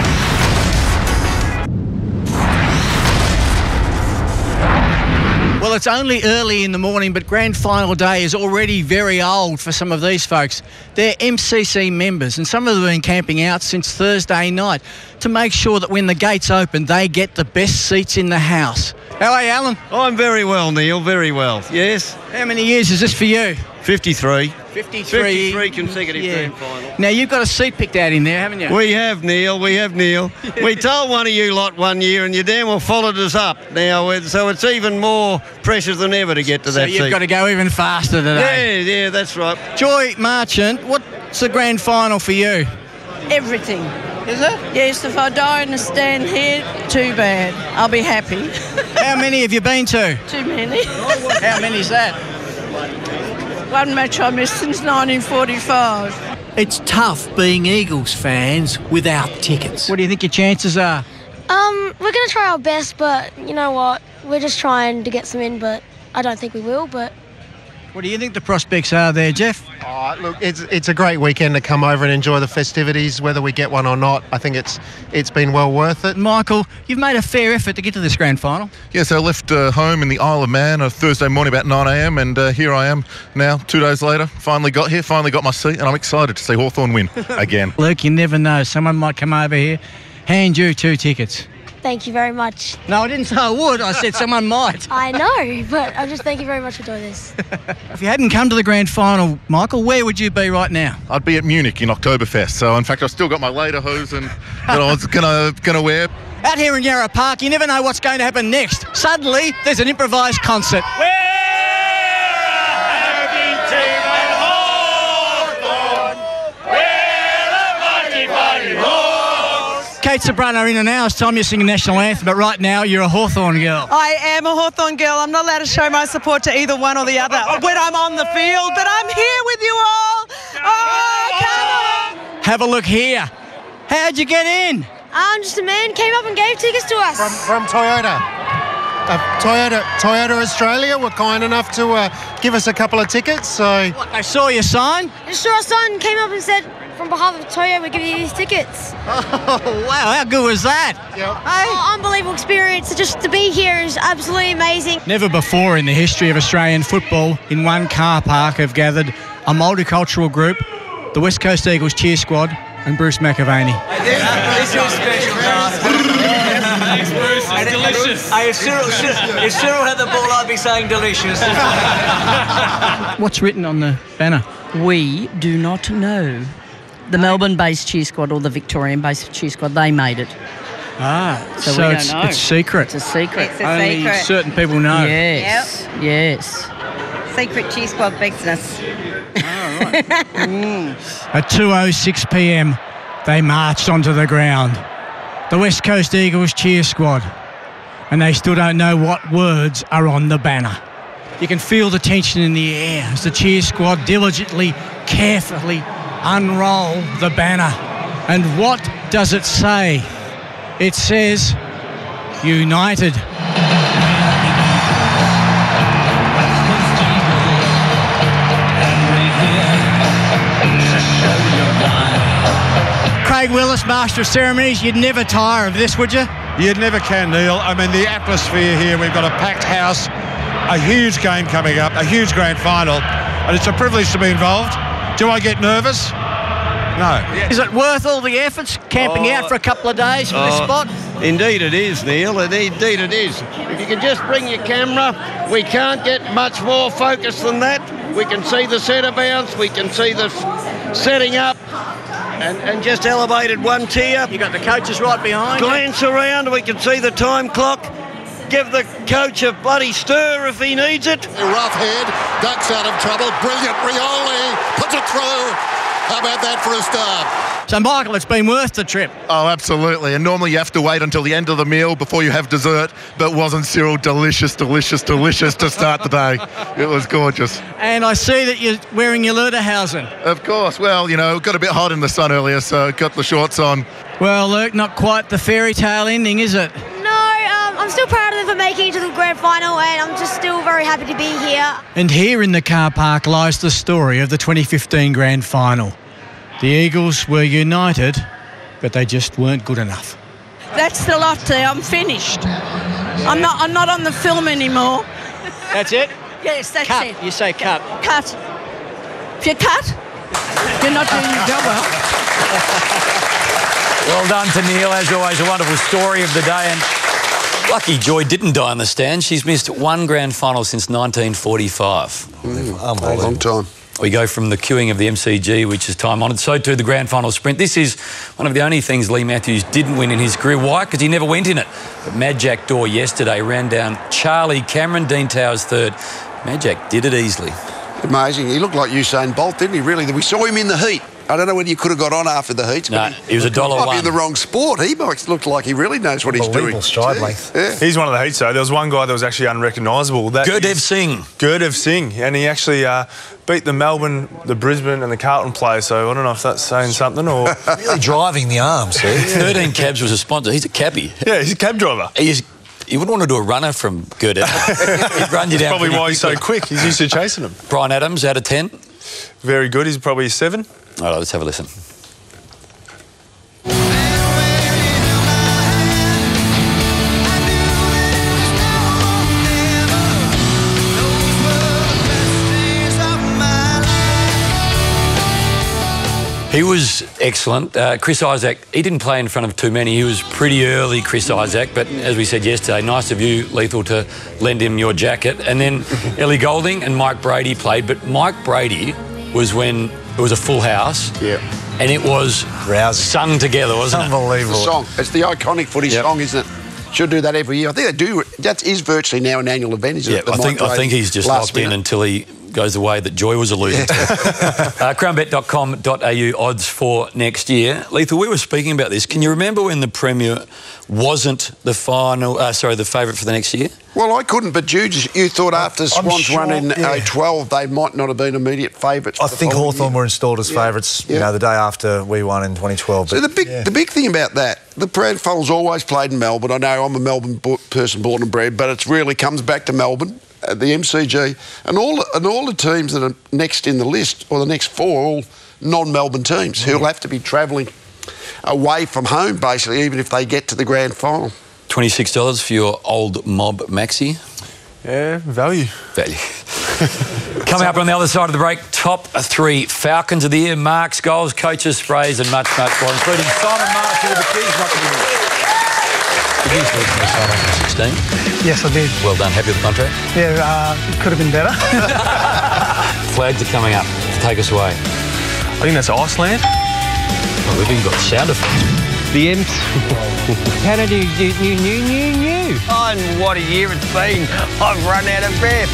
Well, it's only early in the morning, but grand final day is already very old for some of these folks. They're MCC members, and some of them have been camping out since Thursday night to make sure that when the gates open, they get the best seats in the house. How are you, Alan? I'm very well, Neil, very well, yes. How many years is this for you? 53. 53 consecutive grand final. Now, you've got a seat picked out in there, haven't you? We have, Neil. We told one of you lot one year and you damn well followed us up now, so it's even more precious than ever to get to that seat. So you've got to go even faster today. Yeah, that's right. Joy Marchant, what's the grand final for you? Everything. Is it? Yes, if I don't stand here, too bad. I'll be happy. How many have you been to? Too many. How many's that? One match I missed since 1945. It's tough being Eagles fans without tickets. What do you think your chances are? We're going to try our best, but you know what? We're just trying to get some in, but I don't think we will, but... What do you think the prospects are there, Jeff? Look, it's a great weekend to come over and enjoy the festivities, whether we get one or not. I think it's been well worth it. Michael, you've made a fair effort to get to this grand final. Yes, I left home in the Isle of Man on Thursday morning about 9 a.m. and here I am now, 2 days later. Finally got here, finally got my seat, and I'm excited to see Hawthorn win again. Luke, you never know. Someone might come over here, hand you 2 tickets. Thank you very much. No, I didn't say I would. I said someone might. I know, but I just thank you very much for doing this. If you hadn't come to the grand final, Michael, where would you be right now? I'd be at Munich in Oktoberfest. So, in fact, I've still got my lederhosen that I was gonna wear. Out here in Yarra Park, you never know what's going to happen next. Suddenly, there's an improvised concert. Kate Sobrano, in an hour's time you sing a national anthem, but right now you're a Hawthorn girl. I am a Hawthorn girl. I'm not allowed to show my support to either one or the other when I'm on the field, but I'm here with you all. Oh, come on. Have a look here. How'd you get in? Just a man came up and gave tickets to us. From Toyota. Toyota Australia were kind enough to give us a couple of tickets, so... What, they saw your sign? They saw our sign and came up and said, from behalf of Toyo, we're giving you these tickets. Oh, wow, how good was that? Yep. Oh, unbelievable experience. Just to be here is absolutely amazing. Never before in the history of Australian football, in one car park, have gathered a multicultural group, the West Coast Eagles cheer squad, and Bruce McAvaney. This is special. Thanks, Bruce. It's delicious. If Cyril had the ball, I'd be saying delicious. What's written on the banner? We do not know. The Melbourne-based cheer squad or the Victorian-based cheer squad, they made it. Ah, so we don't know. It's secret. It's a secret. It's a Only secret. certain people know. Yes. Yep. Yes. Secret cheer squad business. At 2:06 p.m, they marched onto the ground. The West Coast Eagles cheer squad. And they still don't know what words are on the banner. You can feel the tension in the air as the cheer squad diligently, carefully unroll the banner. And what does it say? It says, United. Craig Willis, Master of Ceremonies, you'd never tire of this, would you? You never can, Neil. I mean, the atmosphere here, we've got a packed house, a huge game coming up, a huge grand final, and it's a privilege to be involved. Do I get nervous? No. Is it worth all the efforts, camping out for a couple of days for this spot? Indeed it is, Neil. Indeed it is. If you can just bring your camera, we can't get much more focus than that. We can see the centre bounce, we can see the setting up, and just elevated one tier. You got the coaches right behind. Glance around, we can see the time clock. Give the coach a bloody stir if he needs it. Rough head, ducks out of trouble. Brilliant. Rioli puts it through. How about that for a start? So, Michael, it's been worth the trip. Oh, absolutely. And normally you have to wait until the end of the meal before you have dessert. But wasn't Cyril delicious to start the day? It was gorgeous. And I see that you're wearing your Lederhausen. Of course. Well, you know, got a bit hot in the sun earlier, so got the shorts on. Well, Luke, not quite the fairy tale ending, is it? I'm still proud of them for making it to the grand final, and I'm just still very happy to be here. And here in the car park lies the story of the 2015 grand final. The Eagles were united, but they just weren't good enough. That's the lot there. I'm finished. I'm not on the film anymore. That's it? Yes, that's cut. it. You say cut. Cut. If you cut, you're not doing your job well. Well done to Neil, as always, a wonderful story of the day. And lucky Joy didn't die on the stand. She's missed one grand final since 1945. A long time. We go from the queuing of the MCG, which is time-honoured, so to the grand final sprint. This is one of the only things Lee Matthews didn't win in his career. Why? Because he never went in it. But Mad Jack Daw yesterday ran down Charlie Cameron, Dean Towers third. Mad Jack did it easily. Amazing. He looked like Usain Bolt, didn't he, really? We saw him in the heat. I don't know whether you could have got on after the heats. No, he was $1.01. Might be in the wrong sport. He looked like he really knows what he's doing. Stride length. Yeah. He's one of the heats, though. There was one guy that was actually unrecognisable. Gurdev Singh. Gurdev Singh. And he actually beat the Melbourne, the Brisbane and the Carlton players. So I don't know if that's saying something or... Really driving the arms. 13 Cabs was a sponsor. He's a cabbie. Yeah, he's a cab driver. You wouldn't want to do a runner from Gurdev. He'd run you down. Probably why he's so quick. He's used to chasing them. Brian Adams, out of 10. Very good. He's probably a 7. All right, let's have a listen. He was excellent. Chris Isaac, he didn't play in front of too many. He was pretty early, Chris Isaac, but as we said yesterday, nice of you, Lethal, to lend him your jacket. And then Ellie Goulding and Mike Brady played, but Mike Brady was when it was a full house. Yeah. And it was sung together, wasn't it? Unbelievable. It's the song. It's the iconic footy song, isn't it? Should do that every year. I think they do. That is virtually now an annual event, isn't it? I think he's just locked in until he goes the way that Joy was alluding to. Crownbet.com.au odds for next year. Lethal, we were speaking about this. Can you remember when the Premier wasn't the the favourite for the next year? Well, I couldn't, but you thought after Swans won in 12, they might not have been immediate favourites. I think Hawthorn were installed as favourites, you know, the day after we won in 2012. So the big thing about that, the grand final's always played in Melbourne. I know I'm a Melbourne person, born and bred, but it really comes back to Melbourne, the MCG, and all the teams that are next in the list, or the next 4, are all non-Melbourne teams who'll have to be travelling away from home, basically, even if they get to the grand final. $26 for your old mob maxi. Yeah, value. Coming up on the other side of the break, top 3 Falcons of the year, marks, goals, coaches, sprays and much more, including Simon Marshall with the keys. Did you recently sign on for 16? Yes, I did. Well done. Happy with the contract? Yeah, it could have been better. Flags are coming up. Take us away. I think that's Iceland. Oh, we've even got sound effects. The Imps. How did you new? Oh, and what a year it's been. I've run out of breath.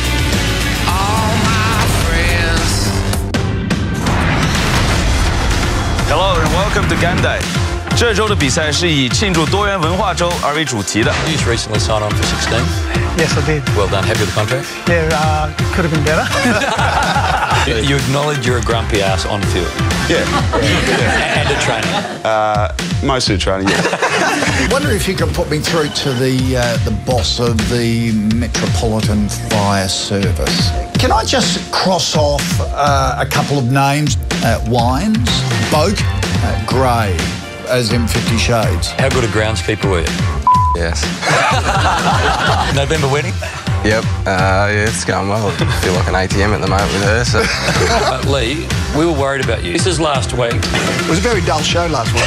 Hello and welcome to Game Day. 这周的比赛是以庆祝多元文化周而为主题的。You just recently signed on for 16? Yes, I did. Well done. Happy with the contract? Yeah, could have been better. You acknowledge you're a grumpy ass on field. Yeah. And a trainer. Mostly a trainer, yeah. I wonder if you could put me through to the boss of the Metropolitan Fire Service. Can I just cross off a couple of names? Wines, Boak, Gray, as in 50 Shades. How good a groundskeeper were you? Yes. November wedding? Yep. Yeah, it's going well. I feel like an ATM at the moment with her. So. Lee, we were worried about you. This is last week. It was a very dull show last week.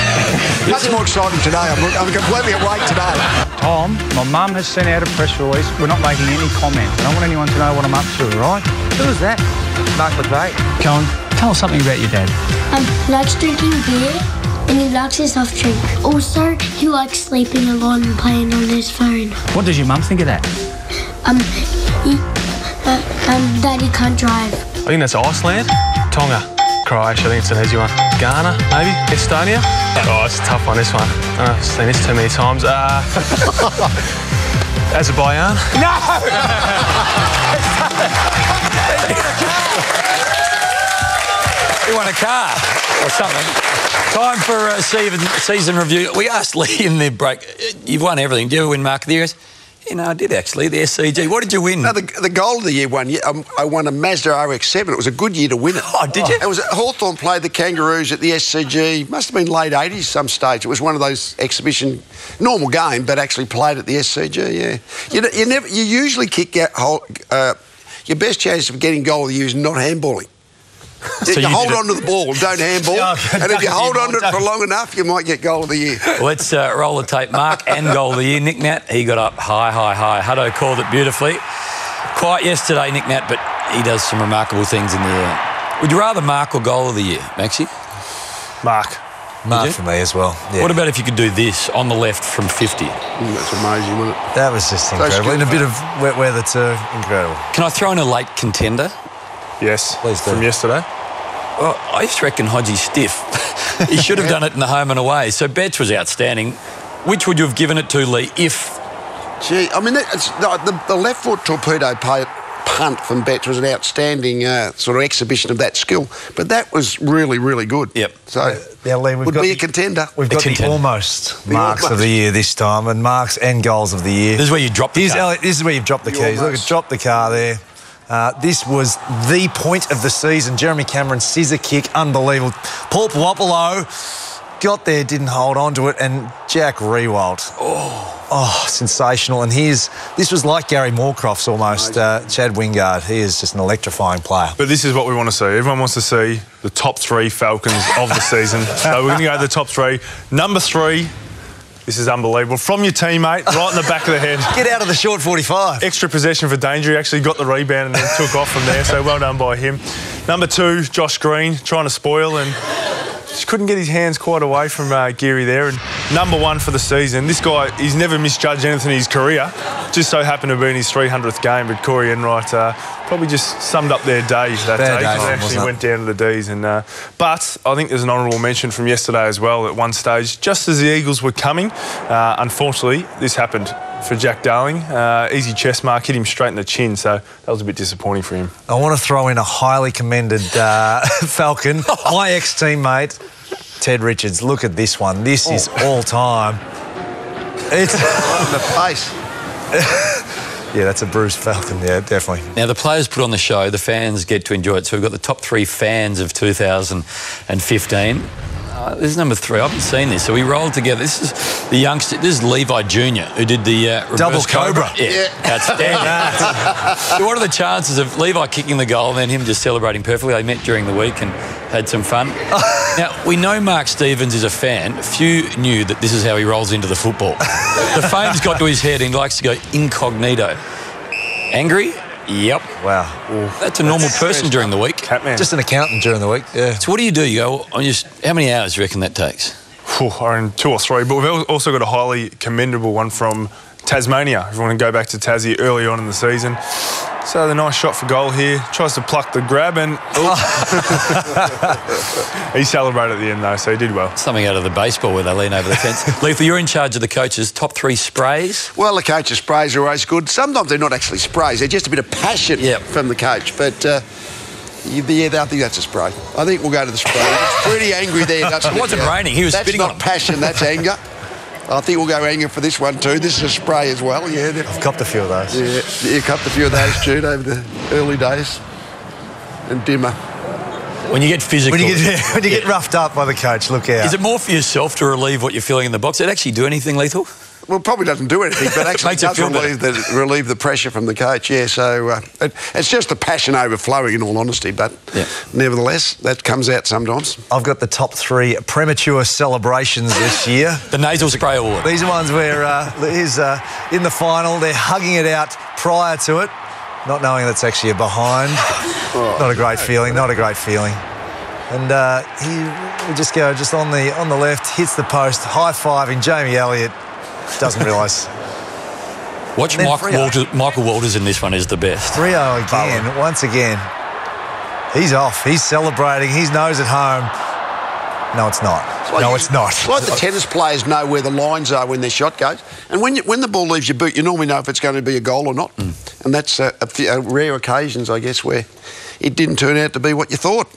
Much more exciting today. I'm completely awake today. Tom, my mum has sent out a press release. We're not making any comments. I don't want anyone to know what I'm up to, right? Who was that? Mark McVeigh. Colin, tell us something about your dad. He likes drinking beer and he likes his soft drink. Also, he likes sleeping a lot and playing on his phone. What does your mum think of that? That he can't drive. I think that's Iceland. Tonga. Croatia, I think it's an easy one. Ghana, maybe? Estonia? Oh, it's a tough one, this one. I've seen this too many times. Azerbaijan? No! You want a car or something? Time for a season review. We asked Lee in the break, you've won everything. Did you ever win Mark of the Year? You know, I did actually, the SCG. What did you win? No, the goal of the year one year, I won a Mazda RX-7. It was a good year to win it. Oh, did you? It was Hawthorn played the Kangaroos at the SCG. Must have been late 80s some stage. It was one of those exhibition, normal game, but actually played at the SCG, yeah. You usually kick out, your best chance of getting goal of the year is not handballing. So you hold on to the ball, don't handball. And if you hold on to it for long enough, you might get goal of the year. Let's roll the tape. Mark and goal of the year. Nick Nat, he got up high. Hutto called it beautifully. Quiet yesterday, Nick Nat, but he does some remarkable things in the air. Would you rather Mark or goal of the year, Maxie? Mark. Mark for me as well. Yeah. What about if you could do this on the left from 50? That's amazing, wasn't it? That was just incredible. In a bit of wet weather too. Incredible. Can I throw in a late contender? Yes, please do. From yesterday? Well, I just reckon Hodgie's stiff. He should have done it in the home and away. So Betts was outstanding. Which would you have given it to, Lee, if... Gee, I mean, the left foot torpedo punt from Betts was an outstanding sort of exhibition of that skill. But that was really, really good. Yep. So, yeah, Lee, would be a contender. We've got the almost marks of the year this time, and marks and goals of the year. This is where you drop the car. This is where you've dropped the keys. Look, drop the car there. This was the point of the season. Jeremy Cameron, scissor kick, unbelievable. Paul Puopolo got there, didn't hold on to it, and Jack Riewoldt. Oh, sensational. And this was like Gary Moorcroft's almost, Chad Wingard. He is just an electrifying player. But this is what we want to see. Everyone wants to see the top three Falcons of the season. So we're going to go to the top three. Number 3. This is unbelievable. From your teammate, right in the back of the head. Get out of the short 45. Extra possession for Danger. He actually got the rebound and then took off from there, so well done by him. Number 2, Josh Green, trying to spoil and just couldn't get his hands quite away from Geary there. And number 1 for the season. This guy, he's never misjudged anything in his career. Just so happened to be in his 300th game, but Corey Enright probably just summed up their day that day. They actually went down to the D's. But I think there's an honourable mention from yesterday as well at one stage. Just as the Eagles were coming, unfortunately, this happened for Jack Darling. Easy chest mark, hit him straight in the chin, so that was a bit disappointing for him. I want to throw in a highly commended Falcon, my ex-teammate, Ted Richards. Look at this one. This is all time. It's right in the face. Yeah, that's a Bruce Falcon, yeah, definitely. Now, the players put on the show, the fans get to enjoy it. So we've got the top 3 fans of 2015. This is number 3. I haven't seen this. So we rolled together. This is the youngster. This is Levi Jr., who did the double cobra. Yeah, outstanding. So what are the chances of Levi kicking the goal and then him just celebrating perfectly? They met during the week and had some fun. Now, we know Mark Stevens is a fan. Few knew that this is how he rolls into the football. The fame's got to his head and he likes to go incognito. Angry? Yep. Wow. That's a normal person during the week. Catman. Just an accountant during the week, yeah. So what do? You go, how many hours do you reckon that takes? I reckon 2 or 3, but we've also got a highly commendable one from Tasmania, if you want to go back to Tassie early on in the season. So the nice shot for goal here. Tries to pluck the grab and... he celebrated at the end, though, so he did well. Something out of the baseball where they lean over the fence. Lethal, you're in charge of the coaches. Top 3 sprays? Well, the coach's sprays are always good. Sometimes they're not actually sprays. They're just a bit of passion from the coach. But, yeah, I think that's a spray. I think we'll go to the spray. It's pretty angry there, doesn't it? It wasn't raining. He was spitting on him. That's not passion, that's anger. I think we'll go anger for this one too. This is a spray as well, yeah. I've copped a few of those. Yeah, you copped a few of those, Jude, over the early days. And dimmer. When you get physical... When you get roughed up by the coach, look out. Is it more for yourself to relieve what you're feeling in the box? Does it actually do anything, Lethal? Well, it probably doesn't do anything, but actually it does relieve the pressure from the coach, yeah. So it's just the passion overflowing, in all honesty, but nevertheless, that comes out sometimes. I've got the top 3 premature celebrations this year. The nasal spray award. These are ones where he's in the final, they're hugging it out prior to it, not knowing that's actually a behind. Not a great feeling, not a great feeling. And he will just go on the left, hits the post, high-fiving Jamie Elliott. Doesn't realise. Watch Michael Walters in this one is the best. Freo again, once again. He's off. He's celebrating. His nose at home. No, it's not. It's not. It's like the tennis players know where the lines are when their shot goes. And when the ball leaves your boot, you normally know if it's going to be a goal or not. And that's a rare occasions, I guess, where it didn't turn out to be what you thought.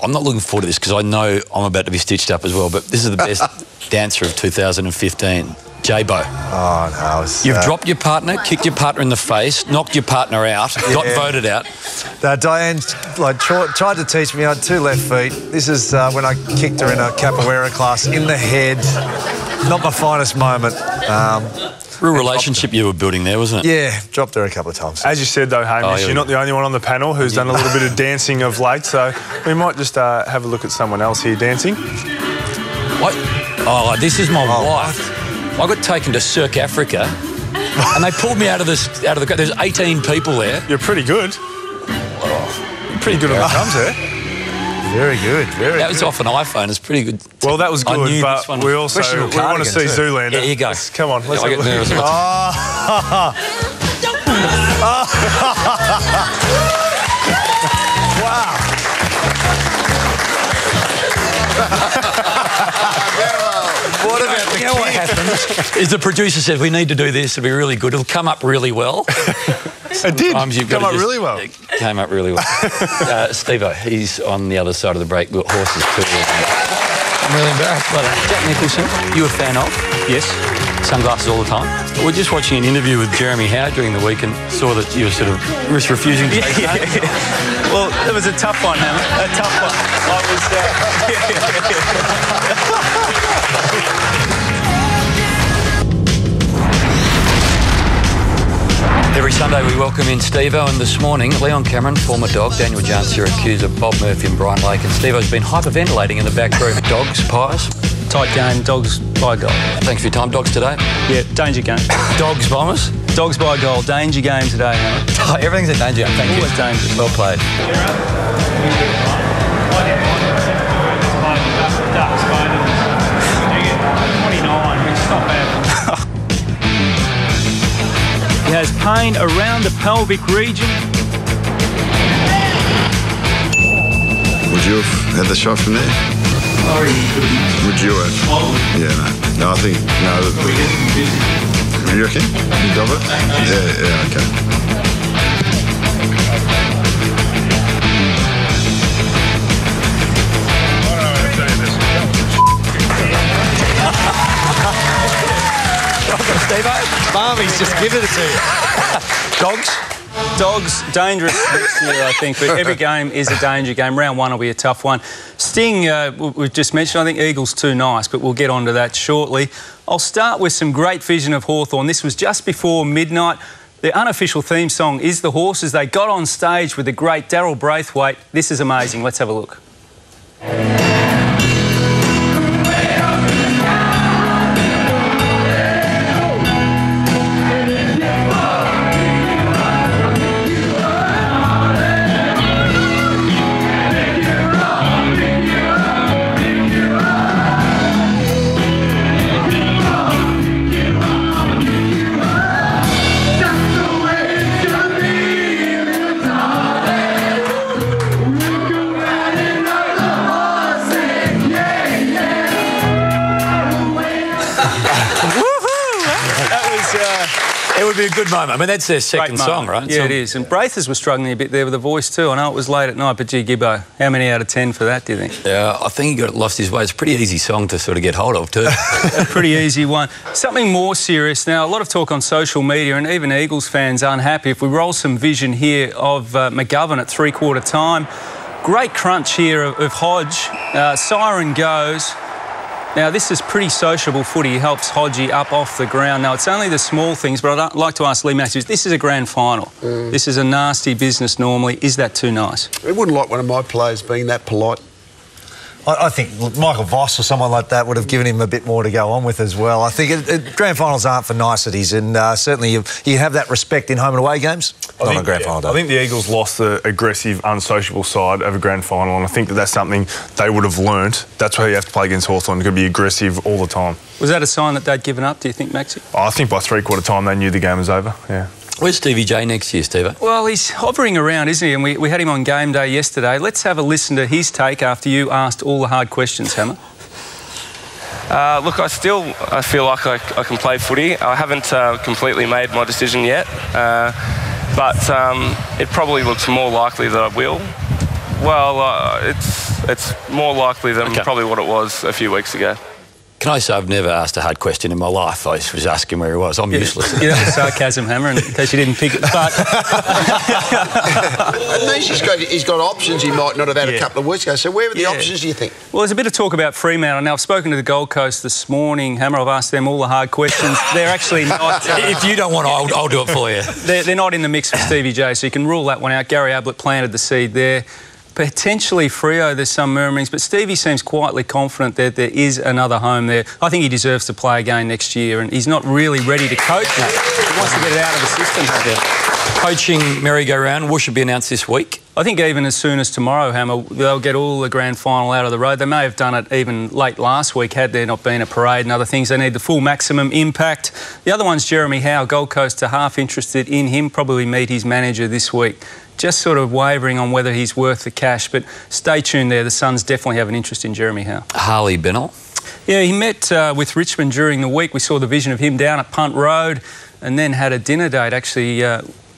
I'm not looking forward to this because I know I'm about to be stitched up as well, but this is the best dancer of 2015. J-Bo. Oh, no. You've dropped your partner, kicked your partner in the face, knocked your partner out, got voted out. Diane tried to teach me I had 2 left feet. This is when I kicked her in a capoeira class in the head. Not my finest moment. Real relationship you were building there, wasn't it? Yeah, dropped her a couple of times. As you said, though, Hamish, you're not the only one on the panel who's done a little bit of dancing of late, so we might just have a look at someone else here dancing. What? Oh, this is my wife. I got taken to Cirque Africa and they pulled me out of the crowd. There's 18 people there. You're pretty good. You're pretty good on the drums there. Very good, very good. That was off an iPhone. It's pretty good. Well, that was good, but we also want to see Zoolander. Yeah, here you go. Come on, let's get nervous. Wow. What about the what happens is the producer said we need to do this. It'll be really good. It'll come up really well. It did come up really well. It came up really well. Steve-O, he's on the other side of the break. We've got horses too. I'm really embarrassed by that. Jack Nicholson, you a fan of? Yes. Sunglasses all the time. We're just watching an interview with Jeremy Howe during the week and saw that you were sort of refusing to take notes. Well, it was a tough one, Hammer. A tough one. I was... Every Sunday we welcome in Steve-O, and this morning Leon Cameron, former Dog, Daniel John Syracuse, Bob Murphy and Brian Lake, and Steve-O's been hyperventilating in the back room. Dogs, Pies? Tight game, Dogs by goal. Thanks for your time, Dogs, today. Yeah, danger game. Dogs, Bombers? Dogs by goal, danger game today, Hammer. Everything's a danger game, thank you. Always dangerous. Well played. He has pain around the pelvic region. Would you have had the shot from there? Would you have? Yeah, no. No, I think, no. You reckon? You got it? Yeah, okay. Steve-O? Barmy's just given it to you. Dogs? Dogs, dangerous next year, I think, but every game is a danger game. Round one will be a tough one. Sting, we've just mentioned, I think Eagles too nice, but we'll get onto that shortly. I'll start with some great vision of Hawthorn. This was just before midnight. The unofficial theme song is The Horses. They got on stage with the great Daryl Braithwaite. This is amazing. Let's have a look. It would be a good moment. I mean, that's their second song, right? Yeah, it is. And Braithers was struggling a bit there with the voice too. I know it was late at night, but gee, Gibbo, how many out of 10 for that, do you think? Yeah, I think he lost his way. It's a pretty easy song to sort of get hold of too. A pretty easy one. Something more serious now. A lot of talk on social media, and even Eagles fans unhappy. If we roll some vision here of McGovern at three-quarter time. Great crunch here of Hodge. Siren goes. Now, this is pretty sociable footy. He helps Hodgie up off the ground. Now, it's only the small things, but I'd like to ask Lee Matthews, this is a grand final. This is a nasty business normally. Is that too nice? I wouldn't like one of my players being that polite. I think Michael Voss or someone like that would have given him a bit more to go on with as well. I think grand finals aren't for niceties, and certainly you have that respect in home and away games. Not on grand final day. I think the Eagles lost the aggressive, unsociable side of a grand final, and I think that's something they would have learnt. That's why you have to play against Hawthorn. You've got to be aggressive all the time. Was that a sign that they'd given up, do you think, Maxie? I think by three-quarter time they knew the game was over, yeah. Where's Stevie J next year, Steve? Well, he's hovering around, isn't he? And we had him on game day yesterday. Let's have a listen to his take after you asked all the hard questions, Hammer. Look, I feel like I can play footy. I haven't completely made my decision yet, but it probably looks more likely that I will. Well, it's more likely than probably what it was a few weeks ago. Can I say I've never asked a hard question in my life? I was asking where he was. I'm useless. You know, sarcasm, Hammer, in case you didn't pick it. But at least he's got options he might not have had a couple of weeks ago. So where are the options, do you think? Well, there's a bit of talk about Fremantle. Now, I've spoken to the Gold Coast this morning, Hammer. I've asked them all the hard questions. They're actually not... if you don't want it, I'll do it for you. They're not in the mix for Stevie J, so you can rule that one out. Gary Ablett planted the seed there. Potentially Freo, there's some murmurings, but Stevie seems quietly confident that there is another home there. I think he deserves to play again next year, and he's not really ready to coach now. He wants to get it out of the system. Coaching merry-go-round, will should be announced this week? I think even as soon as tomorrow, Hammer, they'll get all the grand final out of the road. They may have done it even late last week had there not been a parade and other things. They need the full maximum impact. The other one's Jeremy Howe. Gold Coast are half interested in him, probably meet his manager this week. Just sort of wavering on whether he's worth the cash, but stay tuned there. The Suns definitely have an interest in Jeremy Howe. Harley Bennell? Yeah, he met with Richmond during the week. We saw the vision of him down at Punt Road and then had a dinner date actually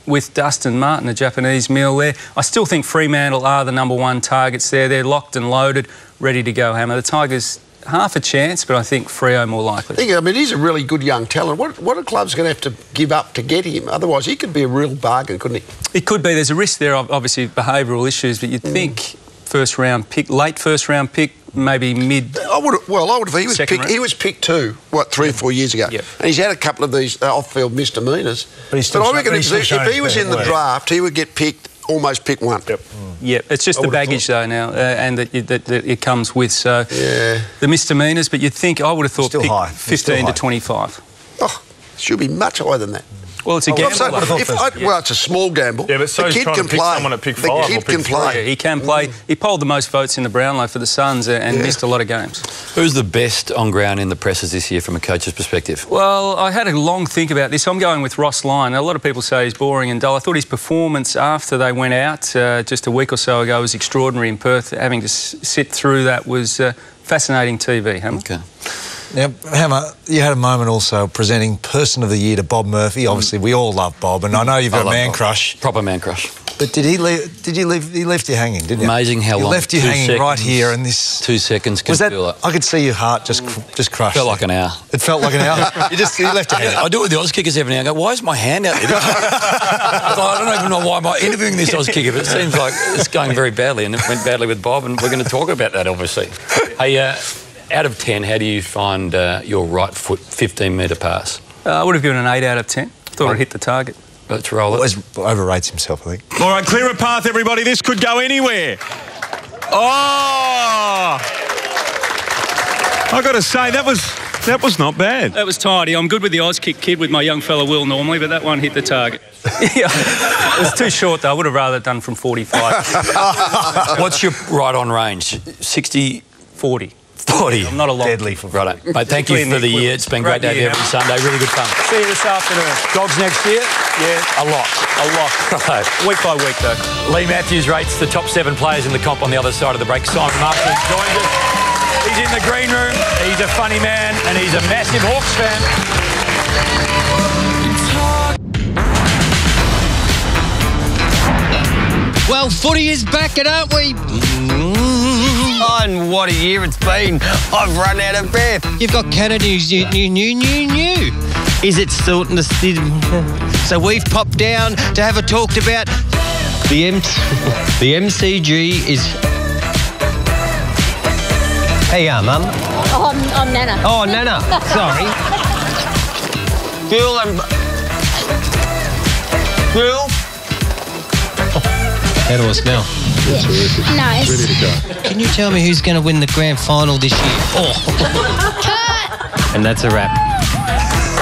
with Dustin Martin, a Japanese meal there. I still think Fremantle are the #1 targets there. They're locked and loaded, ready to go, Hammer. The Tigers, half a chance, but I think Freo more likely. I mean, he's a really good young talent. What are clubs going to have to give up to get him? Otherwise, he could be a real bargain, couldn't he? It could be. There's a risk there, obviously, behavioural issues, but you'd think first-round pick, late first-round pick, maybe mid. I would have. He was picked 2, 3 or 4 years ago, and he's had a couple of these off-field misdemeanors. But I reckon if he was in the draft, he would get picked. Almost pick 1. Yeah, it's just the baggage though now, and that it comes with. So the misdemeanors, but you'd think I would have thought still high. 15 to 25. Oh, should be much higher than that. Well, it's a gamble. Well, it's a small gamble. Yeah, but so he's trying to pick someone at pick 5 or pick 3. Yeah, he can play. He polled the most votes in the Brownlow for the Suns and missed a lot of games. Who's the best on ground in the presses this year from a coach's perspective? Well, I had a long think about this. I'm going with Ross Lyon. A lot of people say he's boring and dull. I thought his performance after they went out just a week or so ago was extraordinary in Perth. Having to sit through that was fascinating TV, Hammer. Okay. Now, Hammer, you had a moment also presenting Person of the Year to Bob Murphy. Obviously, we all love Bob, and I know you've got a man crush. Proper man crush. But he left you hanging, didn't you? Amazing how long. He left you hanging right here, and this 2 seconds can feel like. I could see your heart just crushed. Felt like an hour. It felt like an hour. you left your hand. I do it with the Oz kickers every now and then. I go, why is my hand out there? I don't even know why am I interviewing this Oz kicker, but it seems like it's going very badly, and it went badly with Bob, and we're going to talk about that, obviously. Hey, out of 10, how do you find your right foot 15-metre pass? I would have given an 8 out of 10. Thought I'd hit the target. Let's roll it. Always overrates himself, I think. All right, clear a path, everybody. This could go anywhere. Oh! I got to say, that was not bad. That was tidy. I'm good with the Oz kick kid with my young fella Will normally, but that one hit the target. Yeah. It was too short, though. I would have rather done from 45. What's your right-on range? 60? 40. 40. I'm not a lot. Deadly for Righto. Mate, thank you for the year. It's been great to have you every Sunday. Really good fun. See you this afternoon. Dogs next year? Yeah. A lot. Right. Week by week, though. Lee Matthews rates the top 7 players in the comp on the other side of the break. Simon Marshall joins us. He's in the green room. He's a funny man and he's a massive Hawks fan. Well, footy is back, aren't we? Oh, and what a year it's been. I've run out of breath. You've got Canada's new. Is it sorting to... So we've popped down to have a talk about the MCG is... Hey, Mum. Oh, I'm Nana. Oh, Nana. Sorry. Phil and... Phil? How do I smell? Yeah. Nice. Ready to go. Can you tell me who's going to win the grand final this year? Oh. Cut! And that's a wrap.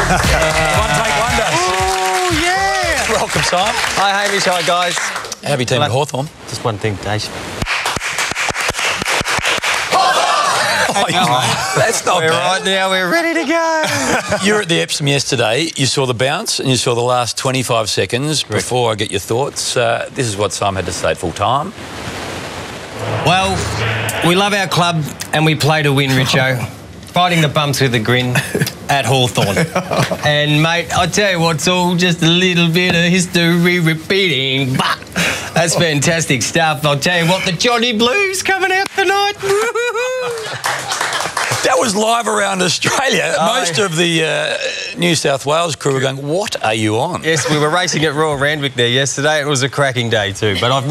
One take wonders. Oh, yeah! Welcome, Simon. Hi, Hamish. Hi, guys. How have you teamed at Hawthorn? Just one thing, Dave. That's not We're bad. right now. We're ready to go. You were at the Epsom yesterday. You saw the bounce and you saw the last 25 seconds. Correct. Before I get your thoughts, this is what Simon had to say at full time. Well, we love our club and we play to win, Richo. Fighting the bumps with a grin at Hawthorn. And, mate, I tell you what, it's all just a little bit of history repeating. But that's fantastic stuff. I'll tell you what, the Johnny Blues coming out tonight. That was live around Australia. Most of the New South Wales crew were going, what are you on? Yes, we were racing at Royal Randwick there yesterday. It was a cracking day too. But I've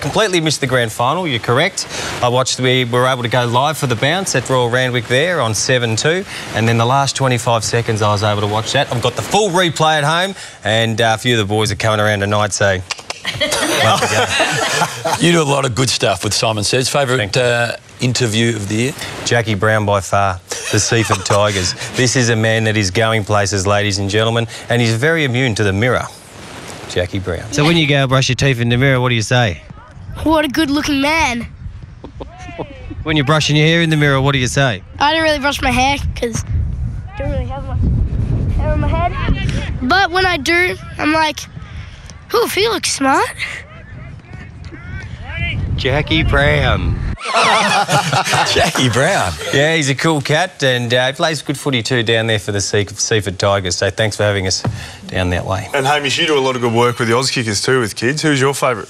completely missed the grand final, you're correct. We were able to go live for the bounce at Royal Randwick there on 7-2. And then the last 25 seconds I was able to watch that. I've got the full replay at home and a few of the boys are coming around tonight, so... You do a lot of good stuff with Simon Says. Favourite interview of the year? Jackie Brown by far, the Seaford Tigers. This is a man that is going places, ladies and gentlemen, and he's very immune to the mirror. Jackie Brown. So when you go brush your teeth in the mirror, what do you say? What a good-looking man. When you're brushing your hair in the mirror, what do you say? I don't really brush my hair because I don't really have my hair on my head. But when I do, I'm like, ooh, he looks smart. Jackie Brown. Jackie Brown. Yeah, he's a cool cat and he plays good footy too down there for the Seaford Tigers. So thanks for having us down that way. And Hamish, you do a lot of good work with the Auskickers too with kids. Who's your favourite?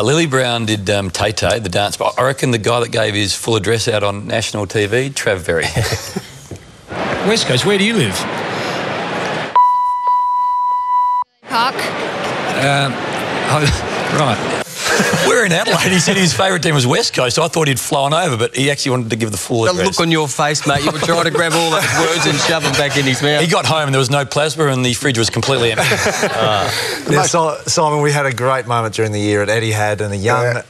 Lily Brown did Tay-Tay, the dance. But I reckon the guy that gave his full address out on national TV, Trav Berry. West Coast, where do you live? Park. Right. We're in Adelaide. He said his favourite team was West Coast. I thought he'd flown over, but he actually wanted to give the full address. The look on your face, mate. You were trying to grab all those words and shove them back in his mouth. He got home and there was no plasma and the fridge was completely empty. Now, Simon, we had a great moment during the year at Etihad and the young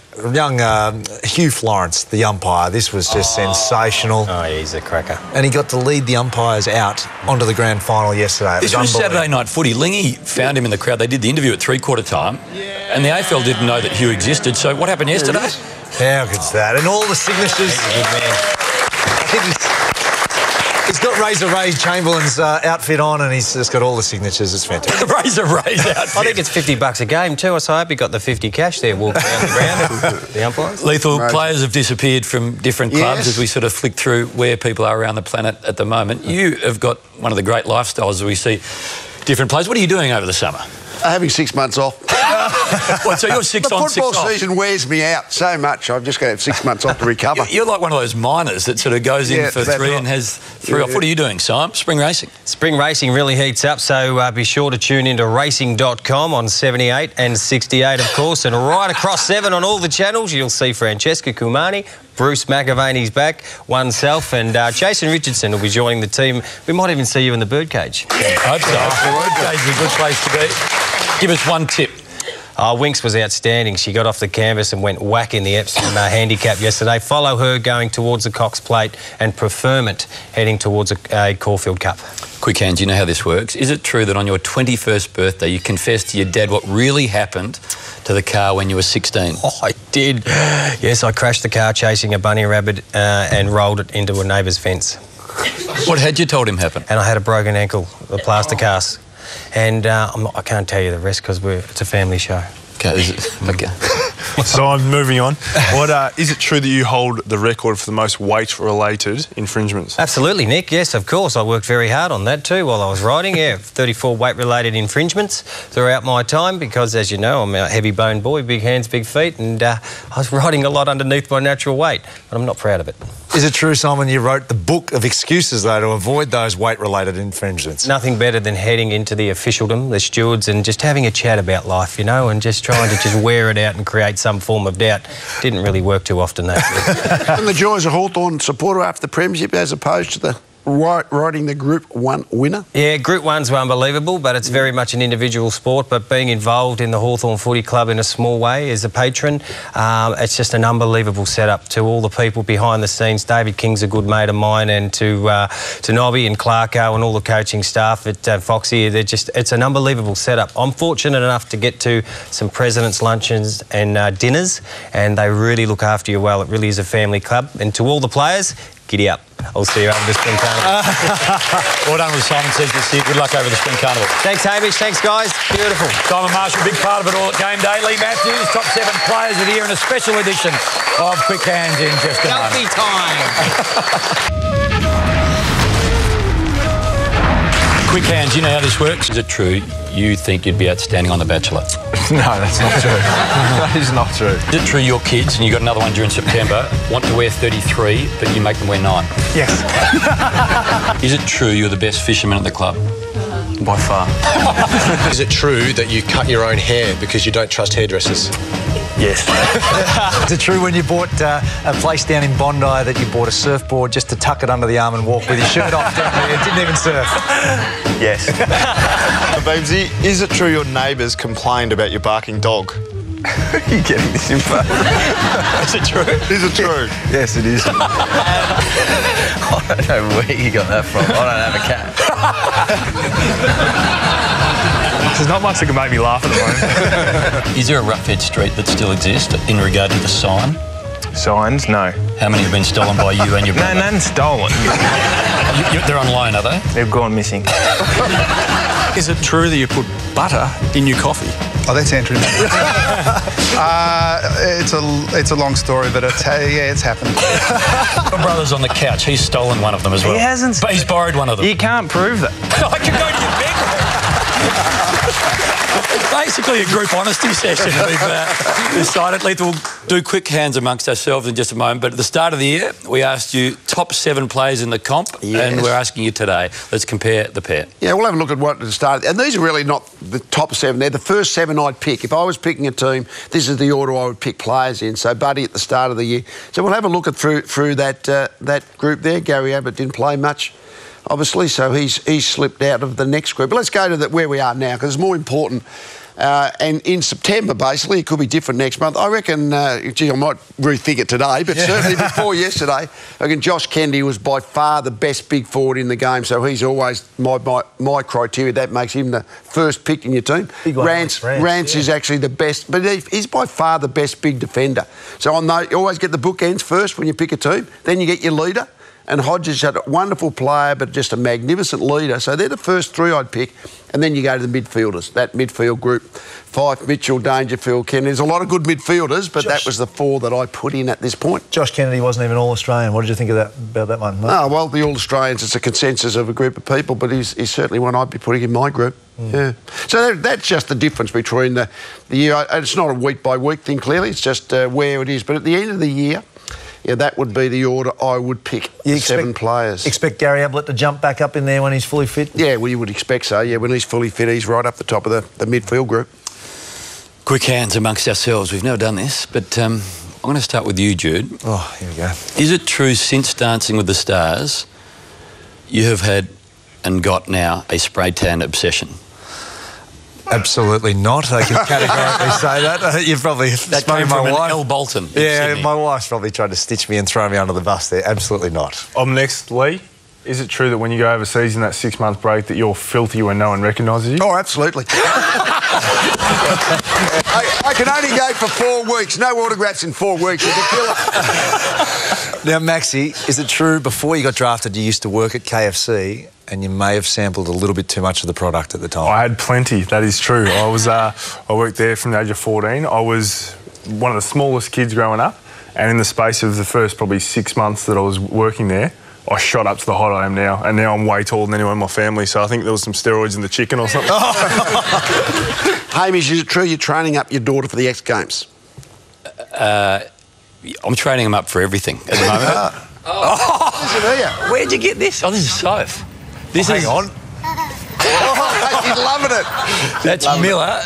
Hugh Florence, the umpire. This was just sensational. Oh, yeah, he's a cracker. And he got to lead the umpires out onto the grand final yesterday. This was Saturday night footy. Lingy found him in the crowd. They did the interview at three-quarter time and the AFL didn't know that Hugh existed. So what happened yesterday? How good's that? And all the signatures. I think he's got Razor Ray Chamberlain's outfit on and he's just got all the signatures. It's fantastic. Razor Ray's outfit. I think it's $50 a game too. So I hope he got the 50 cash there walking down the ground. The umpires. Lethal, players have disappeared from different clubs as we sort of flick through where people are around the planet at the moment. You have got one of the great lifestyles that we see different players. What are you doing over the summer? Having 6 months off. What, so you're 6 on, 6 off? The football season wears me out so much. I've just got to have 6 months off to recover. You're like one of those miners that sort of goes in for three and has three off. What are you doing, Simon? Spring racing? Spring racing really heats up, so be sure to tune into racing.com on 78 and 68, of course, and right across 7 on all the channels, you'll see Francesca Kumani, Bruce McAvaney's back, oneself, and Jason Richardson will be joining the team. We might even see you in the birdcage. I hope so. The birdcage is a good place to be. Give us one tip. Winks was outstanding. She got off the canvas and went whack in the Epsom handicap yesterday. Follow her going towards the Cox Plate and Preferment heading towards a Caulfield Cup. Quick hands, you know how this works. Is it true that on your 21st birthday you confessed to your dad what really happened to the car when you were 16? Oh, I did. Yes, I crashed the car chasing a bunny rabbit and rolled it into a neighbour's fence. What had you told him happened? And I had a broken ankle, a plaster cast. And I can't tell you the rest because it's a family show. Okay. So I'm moving on. What is it true that you hold the record for the most weight-related infringements? Absolutely, Nick. Yes, of course. I worked very hard on that too while I was riding. Yeah, 34 weight-related infringements throughout my time because, as you know, I'm a heavy-boned boy, big hands, big feet, and I was riding a lot underneath my natural weight, but I'm not proud of it. Is it true, Simon, you wrote the book of excuses, though, to avoid those weight-related infringements? Nothing better than heading into the officialdom, the stewards, and just having a chat about life, you know, and just trying to just wear it out and create some form of doubt. Didn't really work too often, that. And the joys of Hawthorn supporter after the premiership as opposed to the riding the Group 1 winner? Yeah, Group 1's were unbelievable, but it's very much an individual sport. But being involved in the Hawthorn Footy Club in a small way as a patron, it's just an unbelievable setup. To all the people behind the scenes, David King's a good mate of mine, and to Nobby and Clarko and all the coaching staff at Foxy, it's an unbelievable setup. I'm fortunate enough to get to some presidents' luncheons and dinners, and they really look after you well. It really is a family club. And to all the players, giddy up. I'll see you over the Spring Carnival. Well done with Simon Says this year. Good luck over the Spring Carnival. Thanks, Hamish. Thanks, guys. Beautiful. Simon Marshall, big part of it all at game day. Lee Matthews, top 7 players of the year in a special edition of Quick Hands in just a moment. Selfie time. Quick Hands, you know how this works? Is it true you think you'd be outstanding on The Bachelor? No, that's not true. That is not true. Is it true your kids, and you got another one during September, want to wear 33, but you make them wear 9? Yes. Is it true you're the best fisherman at the club? By far. Is it true that you cut your own hair because you don't trust hairdressers? Yes. Is it true when you bought a place down in Bondi that you bought a surfboard just to tuck it under the arm and walk with your shirt off down there? It didn't even surf. Yes. Babesy, is it true your neighbours complained about your barking dog? Are you getting this info? Is it true? Is it true? Yes, it is. I don't know where you got that from. I don't have a cat. There's not much that can make me laugh at the moment. Is there a Roughhead Street that still exists in regard to the sign? Signs? No. How many have been stolen by you and your brother? No, none stolen. They're on loan, are they? They've gone missing. Is it true that you put butter in your coffee? Oh, that's Andrew. It's a long story, but it's happened. My brother's on the couch. He's stolen one of them as well. He hasn't. But he's borrowed one of them. You can't prove that. I can go to your bedroom. Basically a group honesty session. We've decided we'll do quick hands amongst ourselves in just a moment. But at the start of the year, we asked you top 7 players in the comp, and we're asking you today. Let's compare the pair. Yeah, we'll have a look at what at the start. And these are really not the top 7. They're the first 7 I'd pick. If I was picking a team, this is the order I would pick players in. So Buddy at the start of the year. So we'll have a look at through that group there. Gary Ablett didn't play much, obviously, so he's slipped out of the next group. But let's go to where we are now, because it's more important. And in September, basically, it could be different next month. I reckon, gee, I might rethink it today, but certainly before yesterday, I reckon Josh Kennedy was by far the best big forward in the game, so he's always my criteria. That makes him the first pick in your team. Rance is actually the best, but he's by far the best big defender. So you always get the bookends first when you pick a team, then you get your leader. And Hodges had a wonderful player, but just a magnificent leader. So they're the first 3 I'd pick. And then you go to the midfielders, that midfield group. Fife, Mitchell, Dangerfield, Kennedy. There's a lot of good midfielders, but that was the 4 that I put in at this point. Josh Kennedy wasn't even All-Australian. What did you think of about that one? Oh, well, the All-Australians, it's a consensus of a group of people, but he's certainly one I'd be putting in my group. Yeah. So that's just the difference between the year. It's not a week-by-week thing, clearly. It's just where it is. But at the end of the year, yeah, that would be the order I would pick. 7 players. Expect Gary Ablett to jump back up in there when he's fully fit? Yeah, well, you would expect so. Yeah, when he's fully fit, he's right up the top of the midfield group. Quick hands amongst ourselves. We've never done this, but I'm going to start with you, Jude. Oh, here we go. Is it true since Dancing with the Stars you have had and got now a spray tan obsession? Absolutely not. I can categorically say that. You've probably that came from an L. Bolton. Yeah, my wife's probably tried to stitch me and throw me under the bus there. Absolutely not. I'm next, Lee. Is it true that when you go overseas in that 6-month break that you're filthy when no one recognises you? Oh, absolutely. I can only go for 4 weeks. No autographs in 4 weeks. It's a killer. Now, Maxie, is it true before you got drafted you used to work at KFC and you may have sampled a little bit too much of the product at the time? I had plenty, that is true. I worked there from the age of 14. I was one of the smallest kids growing up, and in the space of the first probably 6 months that I was working there, I shot up to the height I am now, and now I'm way taller than anyone in my family, so I think there was some steroids in the chicken or something. Hamish, is it true you're training up your daughter for the X Games? I'm training them up for everything at the moment. Listen here. Where'd you get this? Oh, this is Soph. This Hang on. She's loving it. That's Miller.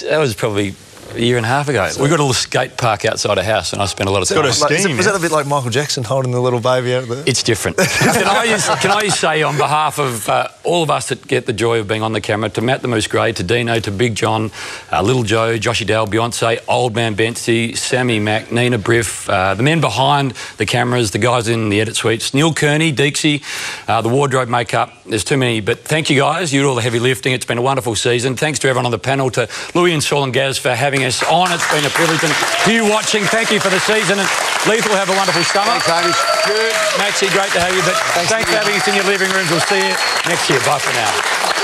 That was probably a year and a half ago. We've got a little skate park outside our house, and I spent a lot of time. Was that a bit like Michael Jackson holding the little baby out there? It's different. Can I just say on behalf of all of us that get the joy of being on the camera, to Matt the Moose Gray, to Dino, to Big John, Little Joe, Joshy Dale, Beyonce, Old Man Bensy, Sammy Mack, Nina Briff, the men behind the cameras, the guys in the edit suites, Neil Kearney, Deeksy, the wardrobe makeup. There's too many, but thank you guys. You did all the heavy lifting. It's been a wonderful season. Thanks to everyone on the panel, to Louis and Saul and Gaz for having us on. It's been a privilege. And to you watching, thank you for the season. And Lethal, have a wonderful summer. Thanks, Hamish. Good. Maxie, great to have you. But thanks for having us in your living rooms. We'll see you next year. Bye for now.